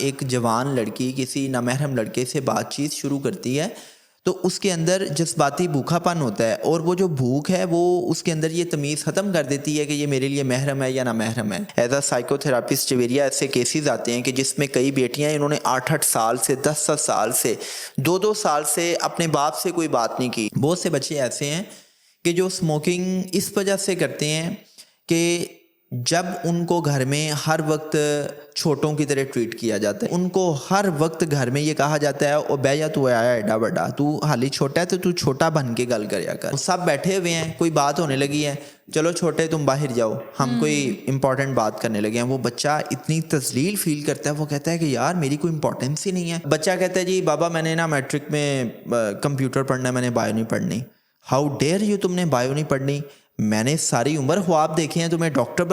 एक जवान लड़की किसी नामहरम लड़के से बातचीत शुरू करती है तो उसके अंदर जज्बाती भूखापन होता है और वो जो भूख है वो उसके अंदर ये तमीज़ ख़त्म कर देती है कि ये मेरे लिए महरम है या ना महरम है। एज अ साइकोथेरापिस्ट जवेरिया ऐसे केसेस आते हैं कि जिसमें कई बेटियां इन्होंने 8-8 साल से 10-10 साल से 2-2 साल से अपने बाप से कोई बात नहीं की। बहुत से बच्चे ऐसे हैं कि जो स्मोकिंग इस वजह से करते हैं कि जब उनको घर में हर वक्त छोटों की तरह ट्रीट किया जाता है, उनको हर वक्त घर में ये कहा जाता है ओ भैया तू आया एडा बड़ा, तू हाली छोटा है तो तू छोटा बन के गल करया कर। सब बैठे हुए हैं, कोई बात होने लगी है, चलो छोटे तुम बाहर जाओ, हम कोई इंपॉर्टेंट बात करने लगे हैं। वो बच्चा इतनी तजलील फील करता है, वो कहता है कि यार मेरी कोई इंपॉर्टेंस ही नहीं है। बच्चा कहता है जी बाबा मैंने ना मैट्रिक में कंप्यूटर पढ़ना है, मैंने बायो नहीं पढ़नी। हाउ डेयर यू, तुमने बायो नहीं पढ़नी? मैंने सारी उम्र ख्वाब देखे हैं तुम्हें डॉक्टर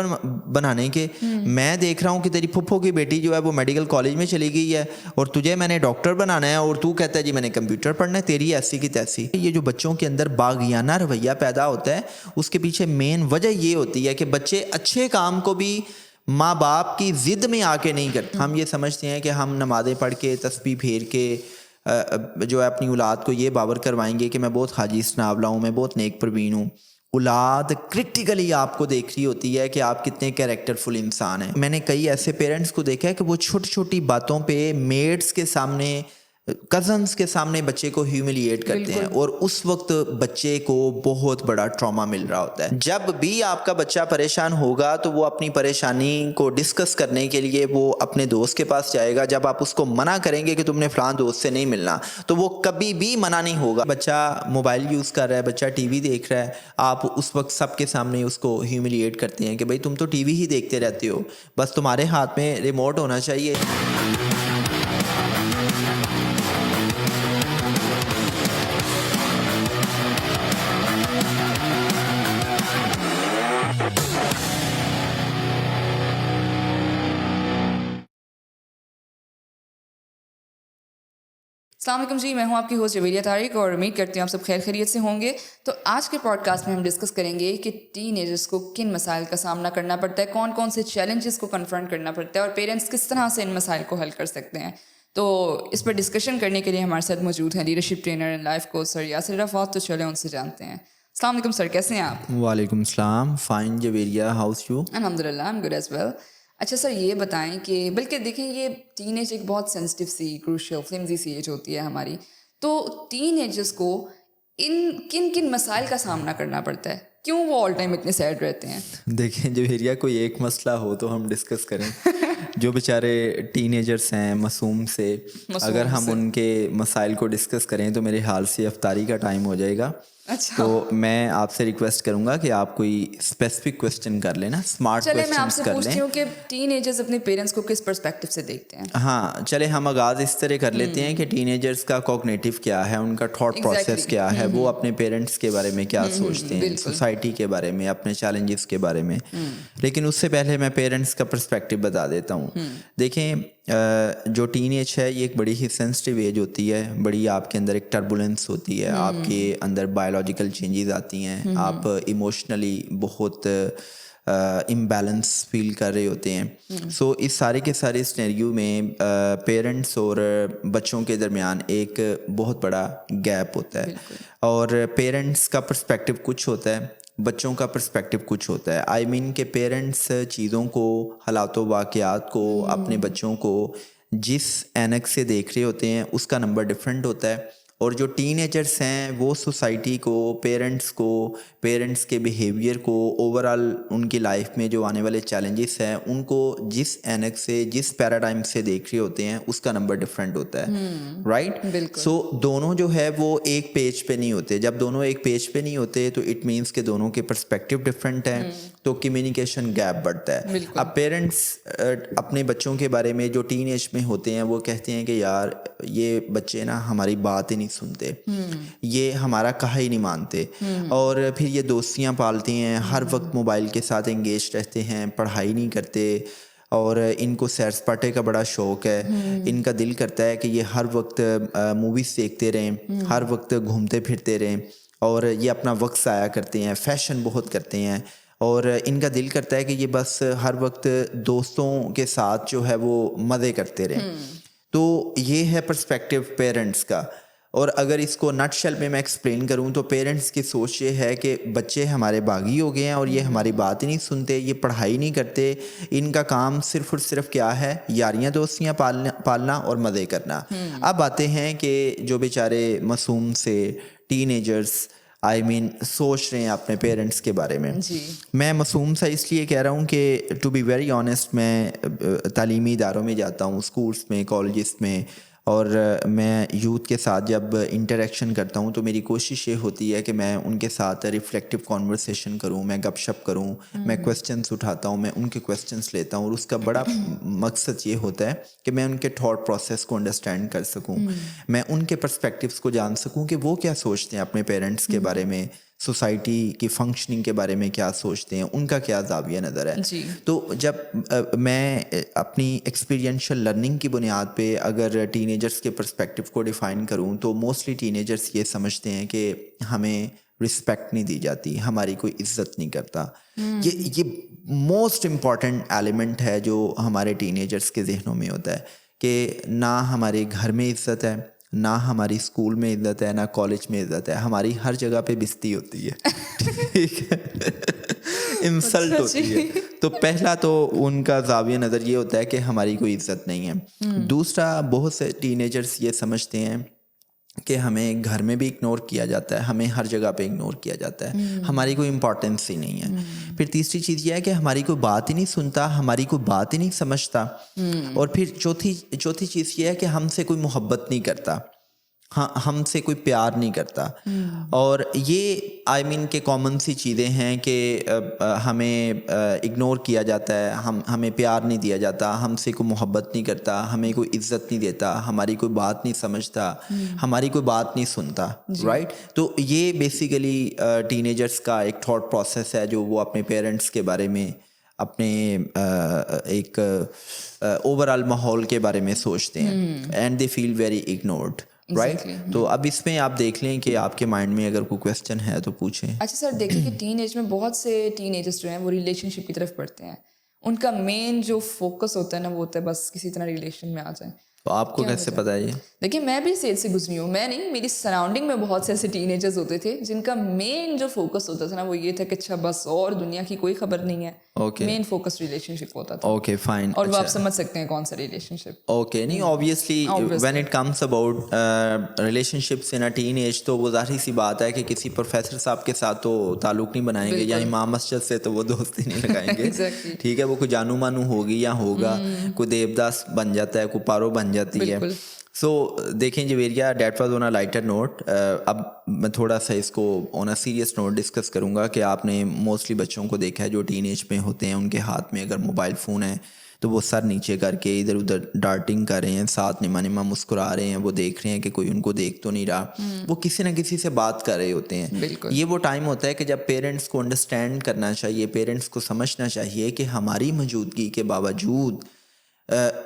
बनाने के। मैं देख रहा हूँ कि तेरी फुफ्फो की बेटी जो है वो मेडिकल कॉलेज में चली गई है और तुझे मैंने डॉक्टर बनाना है और तू कहता है जी मैंने कंप्यूटर पढ़ना है, तेरी ऐसी की तैसी। ये जो बच्चों के अंदर बागियाना रवैया पैदा होता है उसके पीछे मेन वजह ये होती है कि बच्चे अच्छे काम को भी माँ बाप की ज़िद में आके नहीं करते। हम ये समझते हैं कि हम नमाज़ें पढ़ के तस्बीह फेर के जो है अपनी औलाद को ये बावर करवाएंगे कि मैं बहुत हाजी सनावला हूँ, मैं बहुत नेक प्रवीण हूँ। औलाद क्रिटिकली आपको देख रही होती है कि आप कितने कैरेक्टरफुल इंसान हैं। मैंने कई ऐसे पेरेंट्स को देखा है कि वो छोटी छोटी बातों पे मेट्स के सामने, कजन्स के सामने बच्चे को ह्यूमिलिएट करते हैं और उस वक्त बच्चे को बहुत बड़ा ट्रॉमा मिल रहा होता है। जब भी आपका बच्चा परेशान होगा तो वो अपनी परेशानी को डिस्कस करने के लिए वो अपने दोस्त के पास जाएगा। जब आप उसको मना करेंगे कि तुमने फलां दोस्त से नहीं मिलना तो वो कभी भी मना नहीं होगा। बच्चा मोबाइल यूज़ कर रहा है, बच्चा टीवी देख रहा है, आप उस वक्त सबके सामने उसको ह्यूमिलिएट करते हैं कि भाई तुम तो टीवी ही देखते रहते हो, बस तुम्हारे हाथ में रिमोट होना चाहिए। अस्सलाम वालेकुम जी, मैं हूं आपकी होस्ट जवेरिया तारिक और उम्मीद करती हूँ आप सब खैर खैरियत से होंगे। तो आज के पॉडकास्ट में हम डिस्कस करेंगे कि टीनेजर्स को किन मसाइल का सामना करना पड़ता है, कौन कौन से चैलेंजेस को कन्फ्रंट करना पड़ता है और पेरेंट्स किस तरह से इन मसाइल को हल कर सकते हैं। तो इस पर डिस्कशन करने के लिए हमारे साथ मौजूद हैं leadership trainer and life coach sir Yasir Rafat. तो चले उनसे जानते हैं। अस्सलाम वालेकुम सर, कैसे हैं आप? वालेकुम सलाम, फाइन जवेरिया, हाउस यू? अल्हम्दुलिल्लाह, I am good as well. अच्छा सर, ये बताएं कि बल्कि देखें ये टीनेज एक बहुत सेंसिटिव सी, क्रूशियल, फ्लिमजी सी एज होती है हमारी। तो टीनेजर्स को इन किन किन मसाइल का सामना करना पड़ता है? क्यों वो ऑल टाइम इतने सैड रहते हैं? देखें जवेरिया, कोई एक मसला हो तो हम डिस्कस करें। जो बेचारे टीनेजर्स हैं मासूम से, अगर हम उनके मसाइल को डिस्कस करें तो मेरे हाल से अफ्तारी का टाइम हो जाएगा। अच्छा, तो मैं आपसे रिक्वेस्ट करूंगा कि आप कोई स्पेसिफिक क्वेश्चन कर लेना, स्मार्ट चले मैं क्वेश्चंस आपसे कर पूछती लें। हूँ कि टीनेजर्स अपने पेरेंट्स को किस पर्सपेक्टिव से देखते हैं? हाँ चले, हम आगाज़ इस तरह कर लेते हैं कि टीनेजर्स का कॉग्निटिव क्या है, उनका थॉट प्रोसेस क्या है, वो अपने पेरेंट्स के बारे में क्या सोचते हैं, सोसाइटी के बारे में, अपने चैलेंजेस के बारे में। लेकिन उससे पहले मैं पेरेंट्स का पर्सपेक्टिव बता देता हूँ। देखें, जो टीनेज है ये एक बड़ी ही सेंसिटिव एज होती है, बड़ी आपके अंदर एक टर्बुलेंस होती है, आपके अंदर बायोलॉजिकल चेंजेस आती हैं, आप इमोशनली बहुत इम्बैलेंस फील कर रहे होते हैं। सो इस सारे के सारे सिनेरियो में पेरेंट्स और बच्चों के दरमियान एक बहुत बड़ा गैप होता है और पेरेंट्स का पर्सपेक्टिव कुछ होता है, बच्चों का पर्सपेक्टिव कुछ होता है। आई मीन के पेरेंट्स चीज़ों को, हालातों वाक़यात को, अपने बच्चों को जिस ऐनक से देख रहे होते हैं उसका नंबर डिफरेंट होता है। और जो टीनेजर्स हैं वो सोसाइटी को, पेरेंट्स के बिहेवियर को, ओवरऑल उनकी लाइफ में जो आने वाले चैलेंजेस हैं उनको जिस ऐनक से, जिस पैराडाइम से देख रहे होते हैं उसका नंबर डिफरेंट होता है। राइट? सो दोनों जो है वो एक पेज पे नहीं होते। जब दोनों एक पेज पे नहीं होते तो इट मीन्स के दोनों के पर्सपेक्टिव डिफरेंट हैं, तो कम्युनिकेशन गैप बढ़ता है। अब पेरेंट्स अपने बच्चों के बारे में जो टीन एज में होते हैं वो कहते हैं कि यार ये बच्चे ना हमारी बात ही नहीं सुनते, ये हमारा कहा ही नहीं मानते, और फिर ये दोस्तियां पालती हैं, हर वक्त मोबाइल के साथ एंगेज रहते हैं, पढ़ाई नहीं करते और इनको सैर सपाटे का बड़ा शौक़ है। इनका दिल करता है कि ये हर वक्त मूवीज़ देखते रहें, हर वक्त घूमते फिरते रहें और ये अपना वक्त ज़ाया करते हैं, फैशन बहुत करते हैं और इनका दिल करता है कि ये बस हर वक्त दोस्तों के साथ जो है वो मज़े करते रहें। तो ये है पर्सपेक्टिव पेरेंट्स का। और अगर इसको नटशेल में मैं एक्सप्लेन करूं तो पेरेंट्स की सोच ये है कि बच्चे हमारे बागी हो गए हैं और ये हमारी बात ही नहीं सुनते, ये पढ़ाई नहीं करते, इनका काम सिर्फ और सिर्फ क्या है, यारियां दोस्तियां पालना और मज़े करना। अब आते हैं कि जो बेचारे मासूम से टीनेजर्स सोच रहे हैं अपने पेरेंट्स के बारे में। जी। मैं मासूम सा इसलिए कह रहा हूँ कि टू बी वेरी ऑनेस्ट, मैं तालीमी इदारों में जाता हूँ, स्कूल्स में, कॉलेजेस में, और मैं यूथ के साथ जब इंटरेक्शन करता हूँ तो मेरी कोशिश ये होती है कि मैं उनके साथ रिफ्लेक्टिव कॉन्वर्सेशन करूँ, मैं गपशप करूँ, मैं क्वेश्चंस उठाता हूँ, मैं उनके क्वेश्चंस लेता हूँ, और उसका बड़ा मकसद ये होता है कि मैं उनके थॉट प्रोसेस को अंडरस्टैंड कर सकूँ, मैं उनके पर्सपेक्टिव्स को जान सकूँ कि वो क्या सोचते हैं अपने पेरेंट्स के बारे में, सोसाइटी की फंक्शनिंग के बारे में क्या सोचते हैं, उनका क्या ज़ाविया नज़र है। जी। तो जब मैं अपनी एक्सपीरियंशियल लर्निंग की बुनियाद पे अगर टीनेजर्स के पर्सपेक्टिव को डिफ़ाइन करूं तो मोस्टली टीनेजर्स ये समझते हैं कि हमें रिस्पेक्ट नहीं दी जाती, हमारी कोई इज्जत नहीं करता। ये मोस्ट इम्पॉर्टेंट एलिमेंट है जो हमारे टीनेजर्स के जहनों में होता है कि ना हमारे घर में इज्जत है, ना हमारी स्कूल में इज्जत है, ना कॉलेज में इज्जत है, हमारी हर जगह पे बेइज्जती होती है। ठीक है, इंसल्ट होती है। तो पहला तो उनका ज़ाविया नज़र ये होता है कि हमारी कोई इज्जत नहीं है। दूसरा, बहुत से टीनेजर्स ये समझते हैं कि हमें घर में भी इग्नोर किया जाता है, हमें हर जगह पे इग्नोर किया जाता है, हमारी कोई इम्पोर्टेंस ही नहीं है। फिर तीसरी चीज़ ये है कि हमारी कोई बात ही नहीं सुनता, हमारी कोई बात ही नहीं समझता। और फिर चौथी चीज़ ये है कि हमसे कोई मोहब्बत नहीं करता, हाँ, हमसे कोई प्यार नहीं करता। और ये के कॉमन सी चीज़ें हैं कि हमें इग्नोर किया जाता है, हमें प्यार नहीं दिया जाता, हमसे कोई मोहब्बत नहीं करता, हमें कोई इज्जत नहीं देता, हमारी कोई बात नहीं समझता, हमारी कोई बात नहीं सुनता, राइट। तो ये बेसिकली टीनेजर्स का एक थॉट प्रोसेस है जो वो अपने पेरेंट्स के बारे में, अपने एक ओवरऑल माहौल के बारे में सोचते हैं, and they feel very ignored, right. तो अब इसमें आप देख लें कि आपके माइंड में अगर कोई क्वेश्चन है तो पूछें। अच्छा सर, देखिए कि टीन एज में बहुत से टीनेजर्स जो हैं वो रिलेशनशिप की तरफ बढ़ते हैं, उनका मेन जो फोकस होता है ना वो होता है बस किसी तरह रिलेशन में आ जाए। तो आपको कैसे पता है ये? देखिए, मैं भी सेल से गुजरी हूँ, मैं नहीं, मेरी सराउंडिंग में बहुत से ऐसे टीनेजर्स होते थे जिनका मेन जो फोकस होता था ना वो ये था कि अच्छा बस और दुनिया की कोई खबर नहीं है। ओके, मेन फोकस रिलेशनशिप होता था। Okay, fine. और वो आप समझ सकते हैं कौन सा रिलेशनशिप। ओके, नहीं, obviously when it comes about relationships in a teen age तो वो जाहिर सी बात है कि किसी प्रोफेसर साहब के साथ तो ताल्लुक नहीं बनाएंगे, या इमाम मस्जिद से तो वो दोस्ती नहीं लगाएंगे। Exactly. ठीक है, वो कोई जानू मानू होगी या होगा, कोई देवदास बन जाता है, कोई पारो बन जाती है। सो देखें Javeria, that was on a lighter note. अब मैं थोड़ा सा इसको on a serious note discuss करूँगा कि आपने मोस्टली बच्चों को देखा है जो टीन एज में होते हैं, उनके हाथ में अगर मोबाइल फ़ोन है तो वो सर नीचे करके इधर उधर डार्टिंग कर रहे हैं, साथ निमा मुस्कुरा रहे हैं, वो देख रहे हैं कि कोई उनको देख तो नहीं रहा, वो किसी ना किसी से बात कर रहे होते हैं। ये वो टाइम होता है कि जब पेरेंट्स को अंडरस्टैंड करना चाहिए, पेरेंट्स को समझना चाहिए कि हमारी मौजूदगी के बावजूद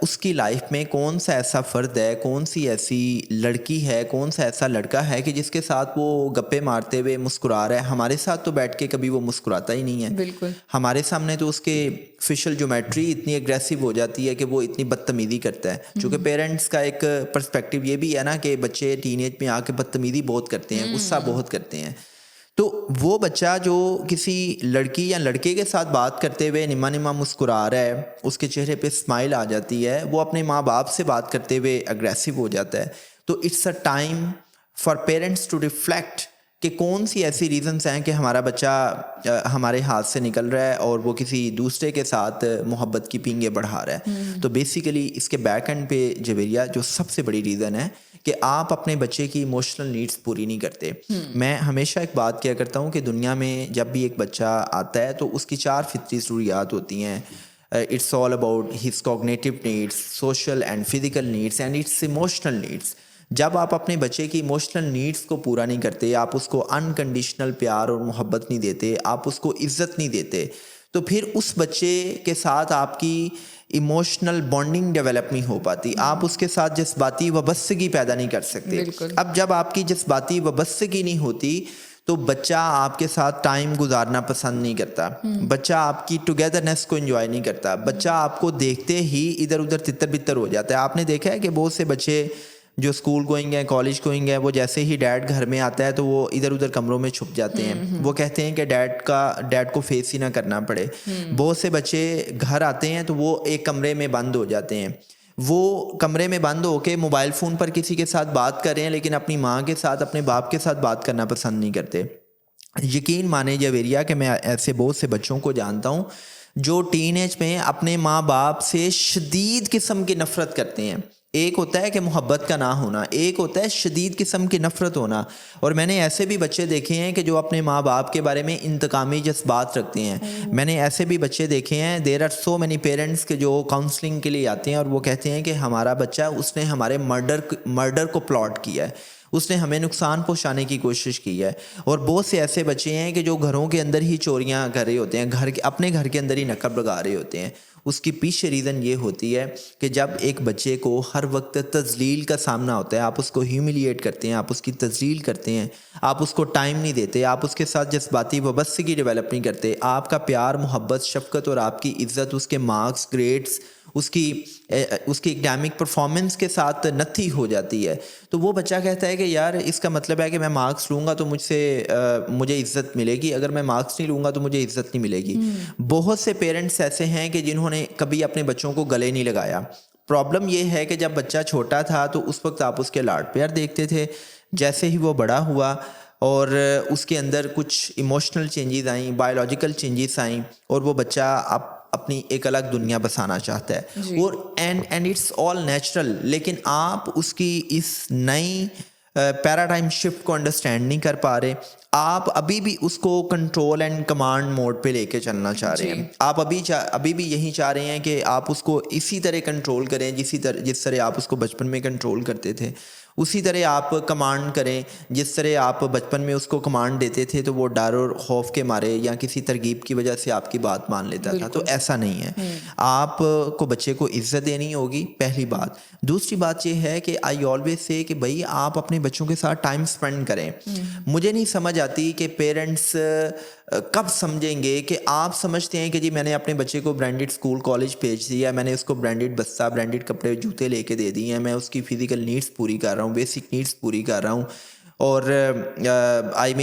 उसकी लाइफ में कौन सा ऐसा फ़र्द है, कौन सी ऐसी लड़की है, कौन सा ऐसा लड़का है कि जिसके साथ वो गप्पे मारते हुए मुस्कुरा रहा है। हमारे साथ तो बैठ के कभी वो मुस्कुराता ही नहीं है। बिल्कुल। हमारे सामने तो उसके फेशियल ज्योमेट्री इतनी एग्रेसिव हो जाती है कि वो इतनी बदतमीज़ी करता है। चूँकि पेरेंट्स का एक पर्सपेक्टिव ये भी है ना कि बच्चे टीनेज में आके बदतमीज़ी बहुत करते हैं, गुस्सा बहुत करते हैं। तो वो बच्चा जो किसी लड़की या लड़के के साथ बात करते हुए निमा मुस्कुरा रहा है, उसके चेहरे पे स्माइल आ जाती है, वो अपने माँ बाप से बात करते हुए अग्रेसिव हो जाता है, तो it's a time for parents to reflect कि कौन सी ऐसी रीजंस हैं कि हमारा बच्चा हमारे हाथ से निकल रहा है और वो किसी दूसरे के साथ मोहब्बत की पींगे बढ़ा रहा है। तो बेसिकली इसके बैक एंड पे जवेरिया जो सबसे बड़ी रीज़न है कि आप अपने बच्चे की इमोशनल नीड्स पूरी नहीं करते। मैं हमेशा एक बात किया करता हूँ कि दुनिया में जब भी एक बच्चा आता है तो उसकी 4 फितरी ज़रूरियात होती हैं। It's all about his cognitive needs, social and physical needs and it's emotional needs. जब आप अपने बच्चे की इमोशनल नीड्स को पूरा नहीं करते, आप उसको अनकंडीशनल प्यार और मोहब्बत नहीं देते, आप उसको इज्जत नहीं देते, तो फिर उस बच्चे के साथ आपकी इमोशनल बॉन्डिंग डेवलप नहीं हो पाती, आप उसके साथ जज्बाती वाबस्तगी पैदा नहीं कर सकते। अब जब आपकी जज्बाती वाबस्तगी नहीं होती तो बच्चा आपके साथ टाइम गुजारना पसंद नहीं करता, बच्चा आपकी टुगेदरनेस को एंजॉय नहीं करता, बच्चा आपको देखते ही इधर उधर तितर बितर हो जाता है। आपने देखा है कि बहुत से बच्चे जो स्कूल गोइंग है, कॉलेज गोइंग है, वो जैसे ही डैड घर में आता है तो वो इधर उधर कमरों में छुप जाते हैं। वो कहते हैं कि डैड को फेस ही ना करना पड़े। बहुत से बच्चे घर आते हैं तो वो एक कमरे में बंद हो जाते हैं, वो कमरे में बंद होके मोबाइल फ़ोन पर किसी के साथ बात कर रहे हैं, लेकिन अपनी माँ के साथ, अपने बाप के साथ बात करना पसंद नहीं करते। यकीन माने जवेरिया कि मैं ऐसे बहुत से बच्चों को जानता हूँ जो टीनेज में अपने माँ बाप से शदीद किस्म की नफ़रत करते हैं। एक होता है कि मोहब्बत का ना होना, एक होता है शदीद किस्म की नफ़रत होना। और मैंने ऐसे भी बच्चे देखे हैं कि जो अपने माँ बाप के बारे में इंतकामी जज्बात रखते हैं। मैंने ऐसे भी बच्चे देखे हैं, there are so many parents के जो काउंसलिंग के लिए आते हैं और वो कहते हैं कि हमारा बच्चा, उसने हमारे मर्डर को प्लॉट किया है, उसने हमें नुकसान पहुंचाने की कोशिश की है। और बहुत से ऐसे बच्चे हैं कि जो घरों के अंदर ही चोरियां कर रहे होते हैं, अपने घर के अंदर ही नकब लगा रहे होते हैं। उसकी पीछे रीज़न ये होती है कि जब एक बच्चे को हर वक्त तजलील का सामना होता है, आप उसको ह्यूमिलिएट करते हैं, आप उसकी तजलील करते हैं, आप उसको टाइम नहीं देते, आप उसके साथ जज्बाती वाबस्तगी डेवलप नहीं करते, आपका प्यार, मोहब्बत, शफ़क़त और आपकी इज़्ज़त उसके मार्क्स, ग्रेड्स, उसकी एकेडमिक परफॉर्मेंस के साथ नथी हो जाती है। तो वो बच्चा कहता है कि यार इसका मतलब है कि मैं मार्क्स लूँगा तो मुझे इज़्ज़त मिलेगी, अगर मैं मार्क्स नहीं लूँगा तो मुझे इज़्ज़त नहीं मिलेगी। बहुत से पेरेंट्स ऐसे हैं कि जिन्होंने कभी अपने बच्चों को गले नहीं लगाया। प्रॉब्लम ये है कि जब बच्चा छोटा था तो उस वक्त आप उसके लाड प्यार देखते थे। जैसे ही वो बड़ा हुआ और उसके अंदर कुछ इमोशनल चेंजेस आई, बायोलॉजिकल चेंजेस आई और वो बच्चा अपनी एक अलग दुनिया बसाना चाहता है और एंड इट्स ऑल नेचुरल। लेकिन आप उसकी इस नई पैराडाइम शिफ्ट को अंडरस्टैंड नहीं कर पा रहे। आप अभी भी उसको कंट्रोल एंड कमांड मोड पे लेके चलना चाह रहे हैं। आप अभी भी यही चाह रहे हैं कि आप उसको इसी तरह कंट्रोल करें जिस तरह आप उसको बचपन में कंट्रोल करते थे, उसी तरह आप कमांड करें जिस तरह आप बचपन में उसको कमांड देते थे तो वो डर और खौफ के मारे या किसी तरगीब की वजह से आपकी बात मान लेता था। तो ऐसा नहीं है। आपको बच्चे को इज्जत देनी होगी, पहली बात। दूसरी बात ये है कि आई ऑलवेज से कि भाई आप अपने बच्चों के साथ टाइम स्पेंड करें। मुझे नहीं समझ आती कि पेरेंट्स कब समझेंगे कि आप समझते हैं कि जी मैंने अपने बच्चे को ब्रांडेड स्कूल कॉलेज भेज दिया, मैंने उसको ब्रांडेड बस्ता, ब्रांडेड कपड़े, जूते लेके दे दिए हैं, मैं उसकी फ़िज़िकल नीड्स पूरी कर रहा हूँ, बेसिक नीड्स पूरी कर रहा हूँ और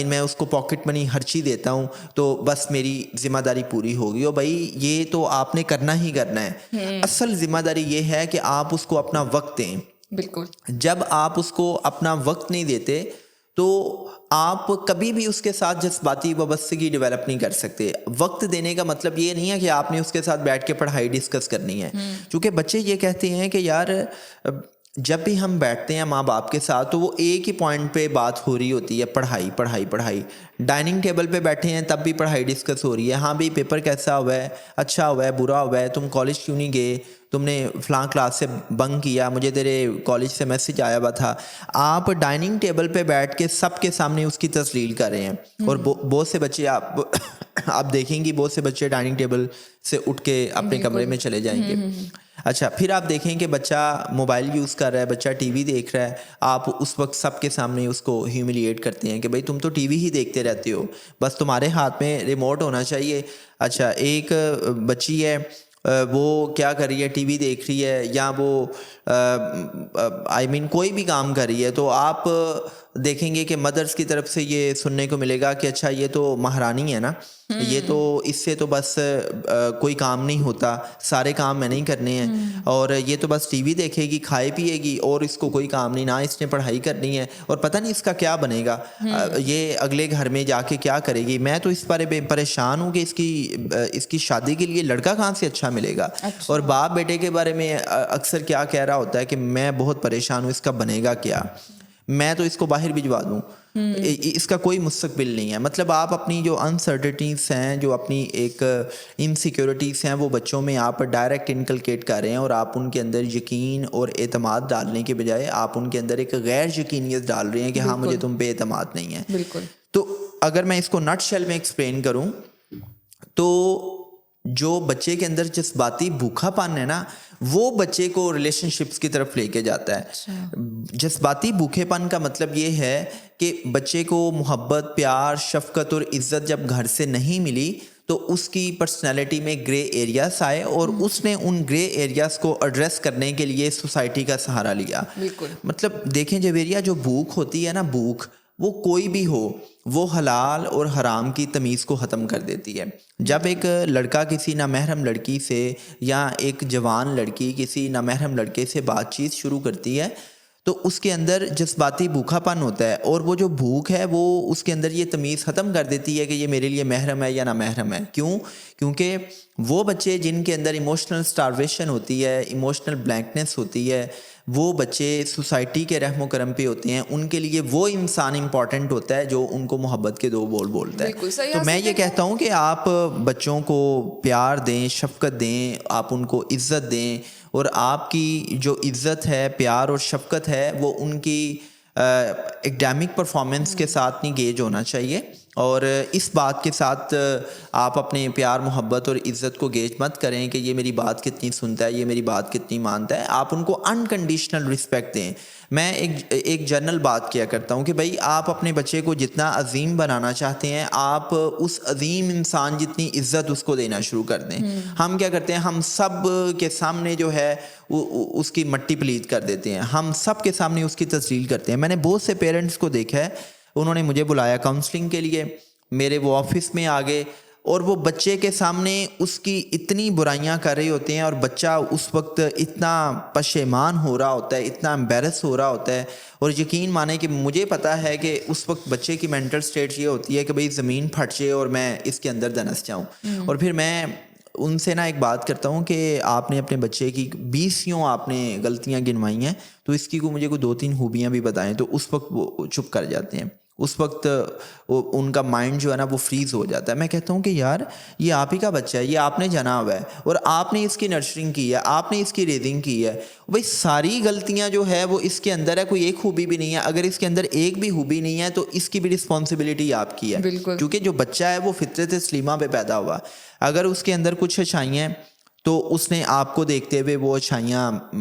मैं उसको पॉकेट मनी हर चीज़ देता हूँ, तो बस मेरी ज़िम्मेदारी पूरी होगी। और भाई ये तो आपने करना ही करना है। असल ज़िम्मेदारी ये है कि आप उसको अपना वक्त दें। बिल्कुल। जब आप उसको अपना वक्त नहीं देते तो आप कभी भी उसके साथ जज्बाती वाबस्तगी डेवलप नहीं कर सकते। वक्त देने का मतलब ये नहीं है कि आपने उसके साथ बैठ के पढ़ाई डिस्कस करनी है, क्योंकि बच्चे ये कहते हैं कि यार जब भी हम बैठते हैं माँ बाप के साथ तो वो एक ही पॉइंट पे बात हो रही होती है, पढ़ाई पढ़ाई पढ़ाई। डाइनिंग टेबल पे बैठे हैं तब भी पढ़ाई डिस्कस हो रही है। हाँ भाई पेपर कैसा हुआ है, अच्छा हुआ है, बुरा हुआ है, तुम कॉलेज क्यों नहीं गए, तुमने फलां क्लास से बंक किया, मुझे तेरे कॉलेज से मैसेज आया हुआ था। आप डाइनिंग टेबल पे बैठ के सबके सामने उसकी तस्लील कर रहे हैं। और बहुत से बच्चे आप देखेंगी, बहुत से बच्चे डाइनिंग टेबल से उठ के अपने कमरे में चले जाएंगे। अच्छा, फिर आप देखें कि बच्चा मोबाइल यूज़ कर रहा है, बच्चा टीवी देख रहा है, आप उस वक्त सबके सामने उसको ह्यूमिलिएट करते हैं कि भाई तुम तो टीवी ही देखते रहते हो, बस तुम्हारे हाथ में रिमोट होना चाहिए। अच्छा, एक बच्ची है, वो क्या कर रही है, टीवी देख रही है या वो कोई भी काम कर रही है, तो आप देखेंगे कि मदर्स की तरफ से ये सुनने को मिलेगा कि अच्छा ये तो महारानी है ना, ये तो इससे तो बस कोई काम नहीं होता, सारे काम मैंने ही करने हैं, और ये तो बस टीवी देखेगी, खाए पिएगी और इसको कोई काम नहीं, ना इसने पढ़ाई करनी है और पता नहीं इसका क्या बनेगा, ये अगले घर में जाके क्या करेगी। मैं तो इस बारे में परेशान हूँ कि इसकी शादी के लिए लड़का कहाँ से अच्छा मिलेगा। और बाप बेटे के बारे में अक्सर क्या कह रहा होता है कि मैं बहुत परेशान हूँ, इसका बनेगा क्या, मैं तो इसको बाहर भिजवा दूँ, इसका कोई मुस्तकबिल नहीं है। मतलब आप अपनी जो अनसर्टेनिटीज़ हैं, जो अपनी एक इनसिक्योरिटीज़ हैं, वो बच्चों में आप डायरेक्ट इनकलकेट कर रहे हैं और आप उनके अंदर यकीन और एतमाद डालने के बजाय आप उनके अंदर एक गैर यकीनियत डाल रहे हैं कि हाँ मुझे तुम पे एतमाद नहीं है। बिल्कुल। तो अगर मैं इसको नट शेल में एक्सप्लेन करूँ तो जो बच्चे के अंदर जज्बाती भूखापन है ना, वो बच्चे को रिलेशनशिप्स की तरफ लेके जाता है। जज्बाती भूखेपन का मतलब ये है कि बच्चे को मोहब्बत, प्यार, शफकत और इज्जत जब घर से नहीं मिली तो उसकी पर्सनैलिटी में ग्रे एरियाज आए और उसने उन ग्रे एरियाज को एड्रेस करने के लिए सोसाइटी का सहारा लिया। बिल्कुल। मतलब देखें जवेरिया, जो भूख होती है ना, भूख वो कोई भी हो, वो हलाल और हराम की तमीज़ को ख़त्म कर देती है। जब एक लड़का किसी नामहरम लड़की से या एक जवान लड़की किसी नामहरम लड़के से बातचीत शुरू करती है तो उसके अंदर जज्बाती भूखापन होता है और वो जो भूख है वो उसके अंदर ये तमीज़ ख़त्म कर देती है कि ये मेरे लिए महरम है या ना महरम है। क्यों? क्योंकि वो बच्चे जिनके अंदर इमोशनल स्टारवेशन होती है, इमोशनल ब्लैंकनेस होती है, वो बच्चे सोसाइटी के रहमो करम पे होते हैं, उनके लिए वो इंसान इम्पॉर्टेंट होता है जो उनको मोहब्बत के दो बोल बोलता बिल्कुल है। सही तो मैं आसिफ ये कहता हूँ कि आप बच्चों को प्यार दें, शफकत दें, आप उनको इज़्ज़त दें और आपकी जो इज़्ज़त है, प्यार और शफकत है वो उनकी एकेडमिक परफॉर्मेंस के साथ नहीं गेज होना चाहिए। और इस बात के साथ आप अपने प्यार, मोहब्बत और इज़्ज़त को गेज मत करें कि ये मेरी बात कितनी सुनता है, ये मेरी बात कितनी मानता है। आप उनको अनकंडीशनल रिस्पेक्ट दें। मैं एक जनरल बात किया करता हूँ कि भाई आप अपने बच्चे को जितना अजीम बनाना चाहते हैं, आप उस अजीम इंसान जितनी इज़्ज़त उसको देना शुरू कर दें। हम क्या करते हैं, हम सब के सामने जो है उसकी मट्टी पलीत कर देते हैं, हम सब के सामने उसकी तस्लील करते हैं। मैंने बहुत से पेरेंट्स को देखा है, उन्होंने मुझे बुलाया काउंसलिंग के लिए, मेरे वो ऑफिस में आ गए और वो बच्चे के सामने उसकी इतनी बुराइयां कर रहे होते हैं और बच्चा उस वक्त इतना पशेमान हो रहा होता है, इतना एम्बेरस हो रहा होता है। और यकीन माने कि मुझे पता है कि उस वक्त बच्चे की मेंटल स्टेट ये होती है कि भाई ज़मीन फट जाए और मैं इसके अंदर धंस जाऊँ। और फिर मैं उनसे ना एक बात करता हूँ कि आपने अपने बच्चे की 20 आपने गलतियाँ गिनवाई हैं, तो इसकी को मुझे को 2-3 खूबियाँ भी बताएं। तो उस वक्त वो चुप कर जाते हैं, उस वक्त उनका माइंड जो है ना वो फ्रीज़ हो जाता है। मैं कहता हूँ कि यार ये आप ही का बच्चा है, ये आपने जना हुआ है और आपने इसकी नर्सरिंग की है, आपने इसकी रेजिंग की है। भाई सारी गलतियाँ जो है वो इसके अंदर है, कोई एक खूबी भी नहीं है। अगर इसके अंदर एक भी खूबी नहीं है तो इसकी भी रिस्पॉन्सिबिलिटी आपकी है, क्योंकि जो बच्चा है वो फितरत सलीमा पे पैदा हुआ। अगर उसके अंदर कुछ अच्छाइयाँ हैं तो उसने आपको देखते हुए वो अच्छाइयाँ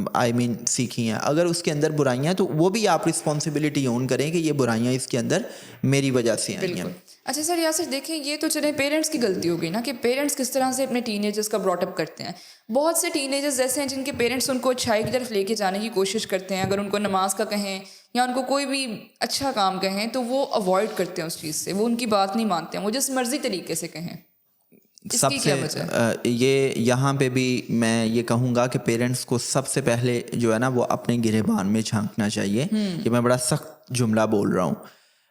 सीखी हैं। अगर उसके अंदर बुराइयाँ तो वो भी आप रिस्पॉन्सिबिलिटी ओन करें कि ये बुराइयाँ इसके अंदर मेरी वजह से आई हैं। अच्छा सर, यासर देखें, ये तो चले पेरेंट्स की गलती हो गई ना कि पेरेंट्स किस तरह से अपने टीनेजर्स का ब्रॉटअप करते हैं। बहुत से टीनेजर्स ऐसे हैं जिनके पेरेंट्स उनको अच्छाई की तरफ लेके जाने की कोशिश करते हैं। अगर उनको नमाज का कहें या उनको कोई भी अच्छा काम कहें तो वो अवॉइड करते हैं उस चीज़ से, वो उनकी बात नहीं मानते हैं, वो जिस मर्जी तरीके से कहें। सबसे ये यहाँ पे भी मैं ये कहूँगा कि पेरेंट्स को सबसे पहले जो है ना वो अपने गिरेबान में झांकना चाहिए। कि मैं बड़ा सख्त जुमला बोल रहा हूँ।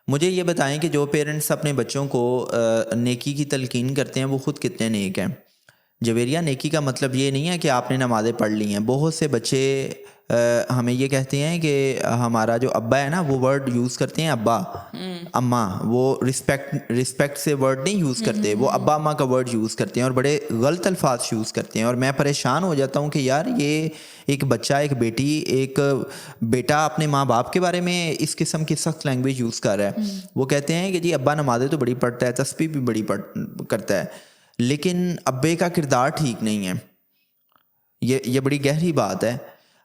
मुझे ये बताएं कि जो पेरेंट्स अपने बच्चों को नेकी की तलकीन करते हैं वो ख़ुद कितने नेक हैं। जवेरिया, नेकी का मतलब ये नहीं है कि आपने नमाज़ें पढ़ ली हैं। बहुत से बच्चे हमें ये कहते हैं कि हमारा जो अब्बा है ना वो वर्ड यूज़ करते हैं अब्बा अम्मा, वो रिस्पेक्ट से वर्ड नहीं यूज़ करते, वो अब्बा अम्मा का वर्ड यूज़ करते हैं और बड़े गलत अल्फाज यूज़ करते हैं। और मैं परेशान हो जाता हूँ कि यार ये एक बच्चा, एक बेटी, एक बेटा अपने माँ बाप के बारे में इस किस्म की सख्त लैंग्वेज यूज़ कर रहा है। वो कहते हैं कि जी अब्बा नमाज़ें तो बड़ी पढ़ता है, तस्बीह भी बड़ी करता है, लेकिन अब्बे का किरदार ठीक नहीं है। ये बड़ी गहरी बात है।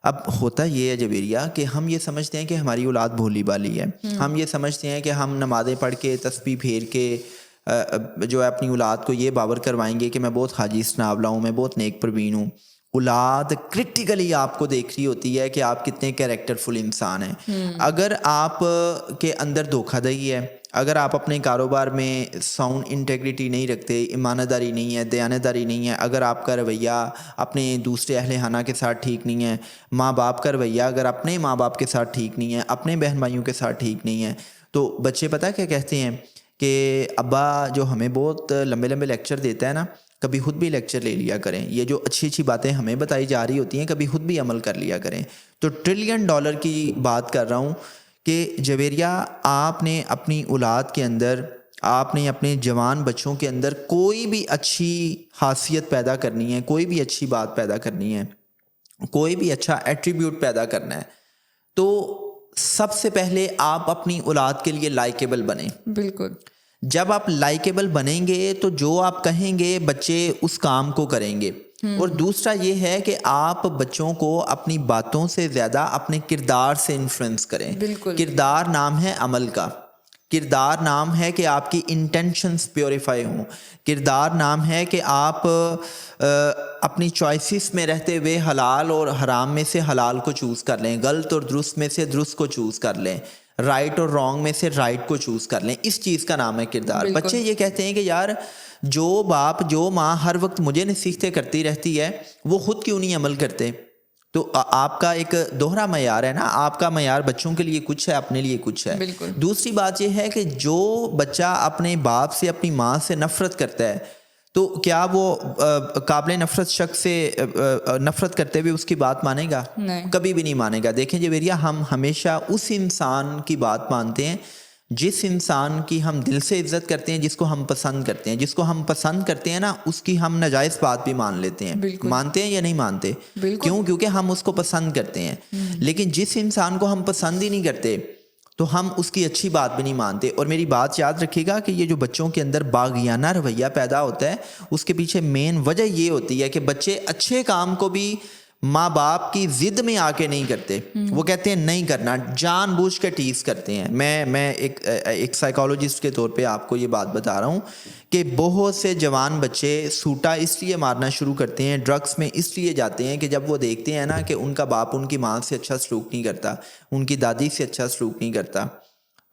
अब होता ये है जवेरिया कि हम ये समझते हैं कि हमारी औलाद भोली भाली है। हम ये समझते हैं कि हम नमाज़ें पढ़ के, तस्बीह फेर के जो है अपनी औलाद को ये बावर करवाएंगे कि मैं बहुत हाजी सनावला हूँ, मैं बहुत नेक प्रवीण हूँ। औलाद क्रिटिकली आपको देख रही होती है कि आप कितने कैरेक्टरफुल इंसान हैं। अगर आप के अंदर धोखाधड़ी है, अगर आप अपने कारोबार में साउंड इंटेग्रिटी नहीं रखते, ईमानदारी नहीं है, दयानतदारी नहीं है, अगर आपका रवैया अपने दूसरे अहले खाना के साथ ठीक नहीं है, माँ बाप का रवैया अगर अपने माँ बाप के साथ ठीक नहीं है, अपने बहन भाइयों के साथ ठीक नहीं है, तो बच्चे पता क्या कहते हैं कि अब्बा जो हमें बहुत लंबे लंबे लेक्चर देता है ना, कभी खुद भी लेक्चर ले लिया करें। ये जो अच्छी अच्छी बातें हमें बताई जा रही होती हैं कभी खुद भी अमल कर लिया करें। तो $1 ट्रिलियन की बात कर रहा हूँ कि जवेरिया, आपने अपनी औलाद के अंदर, आपने अपने जवान बच्चों के अंदर कोई भी अच्छी खासियत पैदा करनी है, कोई भी अच्छी बात पैदा करनी है, कोई भी अच्छा एट्रीब्यूट पैदा करना है, तो सबसे पहले आप अपनी औलाद के लिए लाइकेबल बने। बिल्कुल। जब आप लाइकेबल बनेंगे तो जो आप कहेंगे बच्चे उस काम को करेंगे। और दूसरा ये है कि आप बच्चों को अपनी बातों से ज़्यादा अपने किरदार से इन्फ्लुएंस करें। बिल्कुल। किरदार नाम है अमल का, किरदार नाम है कि आपकी इंटेंशंस प्योरीफाई हों, किरदार नाम है कि आप अपनी चॉइसेस में रहते हुए हलाल और हराम में से हलाल को चूज़ कर लें, गलत और दुरुस्त में से दुरुस्त को चूज़ कर लें, राइट और रॉन्ग में से राइट को चूज़ कर लें। इस चीज़ का नाम है किरदार। बिल्कुल। बच्चे ये कहते हैं कि यार जो बाप जो माँ हर वक्त मुझे नसीहतें करती रहती है वो खुद क्यों नहीं अमल करते। तो आपका एक दोहरा मयार है ना, आपका मयार बच्चों के लिए कुछ है, अपने लिए कुछ है। बिल्कुल। दूसरी बात यह है कि जो बच्चा अपने बाप से अपनी माँ से नफरत करता है तो क्या वो काबिल नफरत शख्स से नफरत करते हुए उसकी बात मानेगा? नहीं। कभी भी नहीं मानेगा। देखें जवेरिया, हम हमेशा उस इंसान की बात मानते हैं जिस इंसान की हम दिल से इज्जत करते हैं, जिसको हम पसंद करते हैं। जिसको हम पसंद करते हैं ना, उसकी हम नाजायज़ बात भी मान लेते हैं। बिल्कुल। मानते हैं या नहीं मानते? बिल्कुल। क्यों? क्योंकि हम उसको पसंद करते हैं। लेकिन जिस इंसान को हम पसंद ही नहीं करते तो हम उसकी अच्छी बात भी नहीं मानते। और मेरी बात याद रखिएगा कि ये जो बच्चों के अंदर बागियाना रवैया पैदा होता है उसके पीछे मेन वजह ये होती है कि बच्चे अच्छे काम को भी माँ बाप की जिद में आके नहीं करते। वो कहते हैं नहीं करना, जानबूझ के टीज करते हैं। मैं एक साइकोलॉजिस्ट के तौर पे आपको ये बात बता रहा हूँ कि बहुत से जवान बच्चे सूटा इसलिए मारना शुरू करते हैं, ड्रग्स में इसलिए जाते हैं कि जब वो देखते हैं ना कि उनका बाप उनकी माँ से अच्छा सलूक नहीं करता, उनकी दादी से अच्छा सलूक नहीं करता,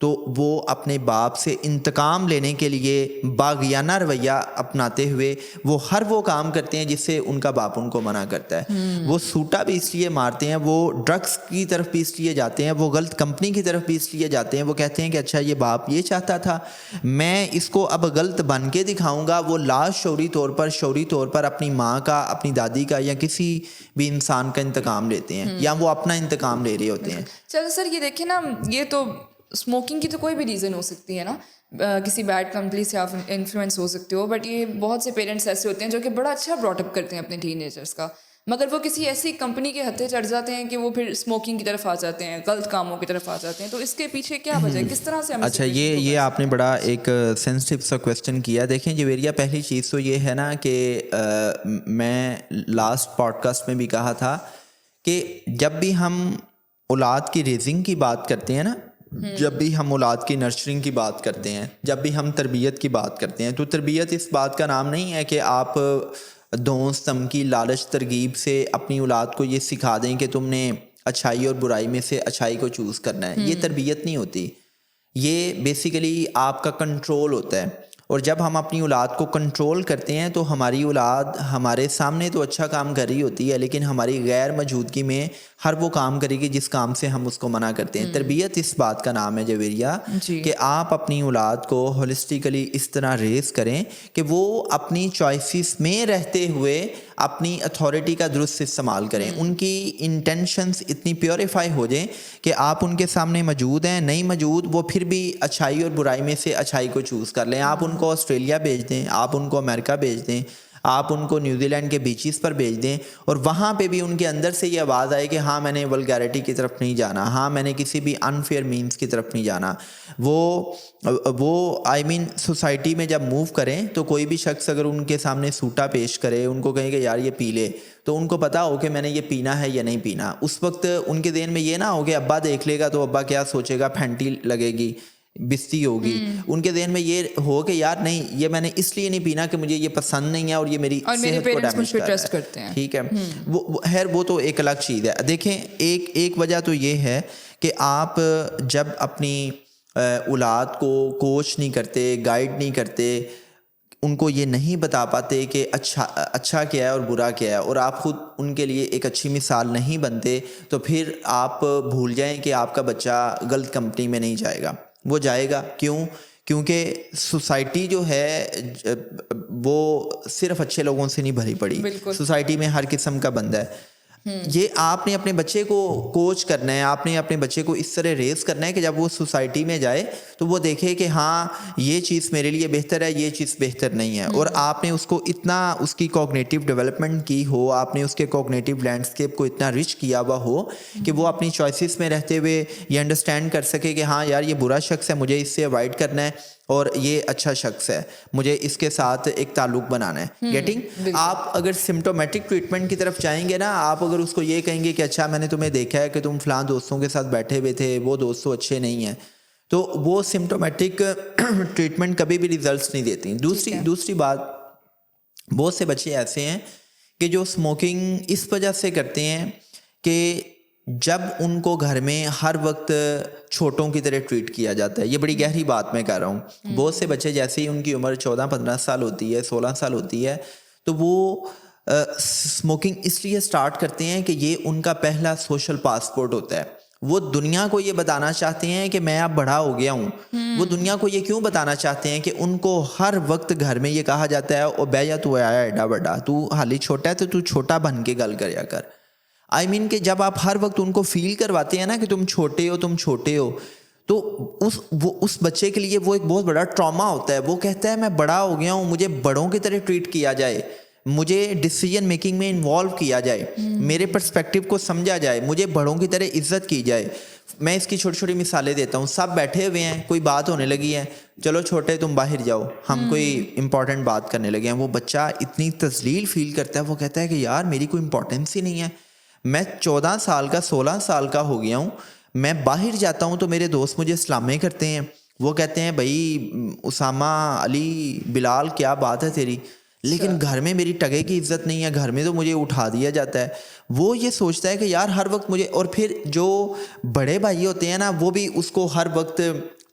तो वो अपने बाप से इंतकाम लेने के लिए बागियाना रवैया अपनाते हुए वो हर वो काम करते हैं जिससे उनका बाप उनको मना करता है। वो सूटा भी इसलिए मारते हैं, वो ड्रग्स की तरफ भी इसलिए जाते हैं, वो गलत कंपनी की तरफ भी इसलिए जाते हैं। वो कहते हैं कि अच्छा ये बाप ये चाहता था, मैं इसको अब गलत बन के दिखाऊंगा। वो शौरी तौर पर अपनी माँ का, अपनी दादी का या किसी भी इंसान का इंतकाम लेते हैं, या वो अपना इंतकाम ले रहे होते हैं। चलो सर, ये देखिए ना, ये तो स्मोकिंग की तो कोई भी रीज़न हो सकती है ना, किसी बैड कंपनी से आप इन्फ्लुएंस हो सकते हो, बट ये बहुत से पेरेंट्स ऐसे होते हैं जो कि बड़ा अच्छा ब्रॉटअप करते हैं अपने टीनेजर्स का, मगर वो किसी ऐसी कंपनी के हत्थे चढ़ जाते हैं कि वो फिर स्मोकिंग की तरफ आ जाते हैं, गलत कामों की तरफ आ जाते हैं। तो इसके पीछे क्या वजह है, किस तरह से हम अच्छा, ये आपने बड़ा एक सेंसिटिव सा क्वेश्चन किया। देखें जवेरिया, पहली चीज़ तो ये है ना कि मैं लास्ट पॉडकास्ट में भी कहा था कि जब भी हम औलाद की रेजिंग की बात करते हैं ना, जब भी हम औलाद की नर्चरिंग की बात करते हैं, जब भी हम तरबियत की बात करते हैं, तो तरबियत इस बात का नाम नहीं है कि आप दोस्त धमकी लालच तरगीब से अपनी औलाद को ये सिखा दें कि तुमने अच्छाई और बुराई में से अच्छाई को चूज़ करना है। ये तरबियत नहीं होती, ये बेसिकली आपका कंट्रोल होता है। और जब हम अपनी औलाद को कंट्रोल करते हैं तो हमारी औलाद हमारे सामने तो अच्छा काम कर रही होती है, लेकिन हमारी गैर मौजूदगी में हर वो काम करेगी जिस काम से हम उसको मना करते हैं। तरबियत इस बात का नाम है जवेरिया कि आप अपनी औलाद को होलिस्टिकली इस तरह रेस करें कि वो अपनी चॉइसेस में रहते हुए अपनी अथॉरिटी का दुरुस्त इस्तेमाल करें। उनकी इंटेंशंस इतनी प्योरीफाई हो जाएं कि आप उनके सामने मौजूद हैं, नहीं मौजूद, वो फिर भी अच्छाई और बुराई में से अच्छाई को चूज़ कर लें। आप उनको ऑस्ट्रेलिया भेज दें, आप उनको अमेरिका भेज दें, आप उनको न्यूजीलैंड के बीचेस पर भेज दें, और वहाँ पे भी उनके अंदर से ये आवाज़ आए कि हाँ मैंने वल्गैरिटी की तरफ नहीं जाना, हाँ मैंने किसी भी अनफेयर मीन्स की तरफ नहीं जाना। वो आई मीन सोसाइटी में जब मूव करें तो कोई भी शख्स अगर उनके सामने सूटा पेश करे, उनको कहे कि यार ये पी ले, तो उनको पता हो कि मैंने ये पीना है या नहीं पीना। उस वक्त उनके देन में ये ना हो कि अब्बा देख लेगा तो अब्बा क्या सोचेगा, फैंटी लगेगी, बिस्ती होगी। उनके देन में ये हो कि यार नहीं, ये मैंने इसलिए नहीं पीना कि मुझे ये पसंद नहीं है और ये मेरी सेहत को डैमेज कर रहा है। करते हैं। ठीक है, वो तो एक अलग चीज़ है। देखें, एक वजह तो ये है कि आप जब अपनी औलाद को कोच नहीं करते, गाइड नहीं करते, उनको ये नहीं बता पाते कि अच्छा क्या है और बुरा क्या है, और आप खुद उनके लिए एक अच्छी मिसाल नहीं बनते, तो फिर आप भूल जाएं कि आपका बच्चा गलत कंपनी में नहीं जाएगा। वो जाएगा क्यों? क्योंकि सोसाइटी जो है वो सिर्फ अच्छे लोगों से नहीं भरी पड़ी। सोसाइटी में हर किस्म का बंदा है। ये आपने अपने बच्चे को कोच करना है, आपने अपने बच्चे को इस तरह रेस करना है कि जब वो सोसाइटी में जाए तो वो देखे कि हाँ ये चीज़ मेरे लिए बेहतर है, ये चीज़ बेहतर नहीं है। और आपने उसको इतना, उसकी कॉग्निटिव डेवलपमेंट की हो, आपने उसके कॉग्निटिव लैंडस्केप को इतना रिच किया हुआ हो कि वो अपनी चॉइसेस में रहते हुए ये अंडरस्टैंड कर सके कि हाँ यार ये बुरा शख्स है, मुझे इससे अवॉइड करना है, और ये अच्छा शख्स है, मुझे इसके साथ एक ताल्लुक बनाना है। गेटिंग? आप अगर सिम्टोमेटिक ट्रीटमेंट की तरफ जाएंगे ना, आप अगर उसको ये कहेंगे कि अच्छा मैंने तुम्हें देखा है कि तुम फलां दोस्तों के साथ बैठे हुए थे, वो दोस्त तो अच्छे नहीं हैं, तो वो सिम्टोमेटिक ट्रीटमेंट कभी भी रिजल्ट्स नहीं देती। दूसरी बात, बहुत से बच्चे ऐसे हैं कि जो स्मोकिंग इस वजह से करते हैं कि जब उनको घर में हर वक्त छोटों की तरह ट्रीट किया जाता है। ये बड़ी गहरी बात मैं कर रहा हूँ। बहुत से बच्चे जैसे ही उनकी उम्र 14-15 साल होती है, 16 साल होती है, तो वो स्मोकिंग इसलिए स्टार्ट करते हैं कि ये उनका पहला सोशल पासपोर्ट होता है। वो दुनिया को ये बताना चाहते हैं कि मैं अब बड़ा हो गया हूँ। वो दुनिया को ये क्यों बताना चाहते हैं कि उनको हर वक्त घर में ये कहा जाता है, ओ बैया तू आया एडा बड़ा, तू हाली छोटा है तो तू छोटा बन के गल करया कर। आई मीन कि जब आप हर वक्त उनको फील करवाते हैं ना कि तुम छोटे हो, तो उस बच्चे के लिए वो एक बहुत बड़ा ट्रॉमा होता है। वो कहता है मैं बड़ा हो गया हूँ, मुझे बड़ों की तरह ट्रीट किया जाए, मुझे डिसीजन मेकिंग में इन्वॉल्व किया जाए, मेरे पर्सपेक्टिव को समझा जाए, मुझे बड़ों की तरह इज्जत की जाए। मैं इसकी छोटी छोटी मिसालें देता हूँ। सब बैठे हुए हैं, कोई बात होने लगी है, चलो छोटे तुम बाहर जाओ, हम कोई इंपॉर्टेंट बात करने लगे हैं। वो बच्चा इतनी तजलील फील करता है, वो कहता है कि यार मेरी कोई इंपॉर्टेंस ही नहीं है, मैं 14 साल का 16 साल का हो गया हूँ, मैं बाहर जाता हूँ तो मेरे दोस्त मुझे सलामें करते हैं, वो कहते हैं भाई उसामा, अली, बिलाल क्या बात है तेरी, लेकिन घर में मेरी टगे की इज्जत नहीं है, घर में तो मुझे उठा दिया जाता है। वो ये सोचता है कि यार हर वक्त मुझे, और फिर जो बड़े भाई होते हैं ना, वो भी उसको हर वक्त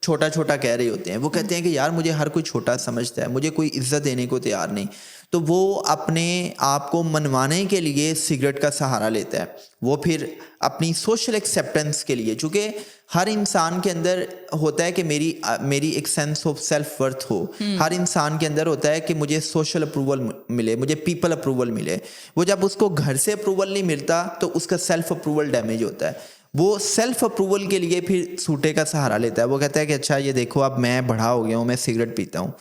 छोटा छोटा कह रहे होते हैं। वो कहते हैं कि यार मुझे हर कोई छोटा समझता है, मुझे कोई इज्जत देने को तैयार नहीं। तो वो अपने आप को मनवाने के लिए सिगरेट का सहारा लेता है। वो फिर अपनी सोशल एक्सेप्टेंस के लिए, चूँकि हर इंसान के अंदर होता है कि मेरी एक सेंस ऑफ सेल्फ वर्थ हो, हर इंसान के अंदर होता है कि मुझे सोशल अप्रूवल मिले, मुझे पीपल अप्रूवल मिले। वो जब उसको घर से अप्रूवल नहीं मिलता तो उसका सेल्फ अप्रूवल डैमेज होता है। वो सेल्फ अप्रूवल के लिए फिर सूटे का सहारा लेता है। वो कहता है कि अच्छा ये देखो अब मैं बड़ा हो गया हूँ, मैं सिगरेट पीता हूँ।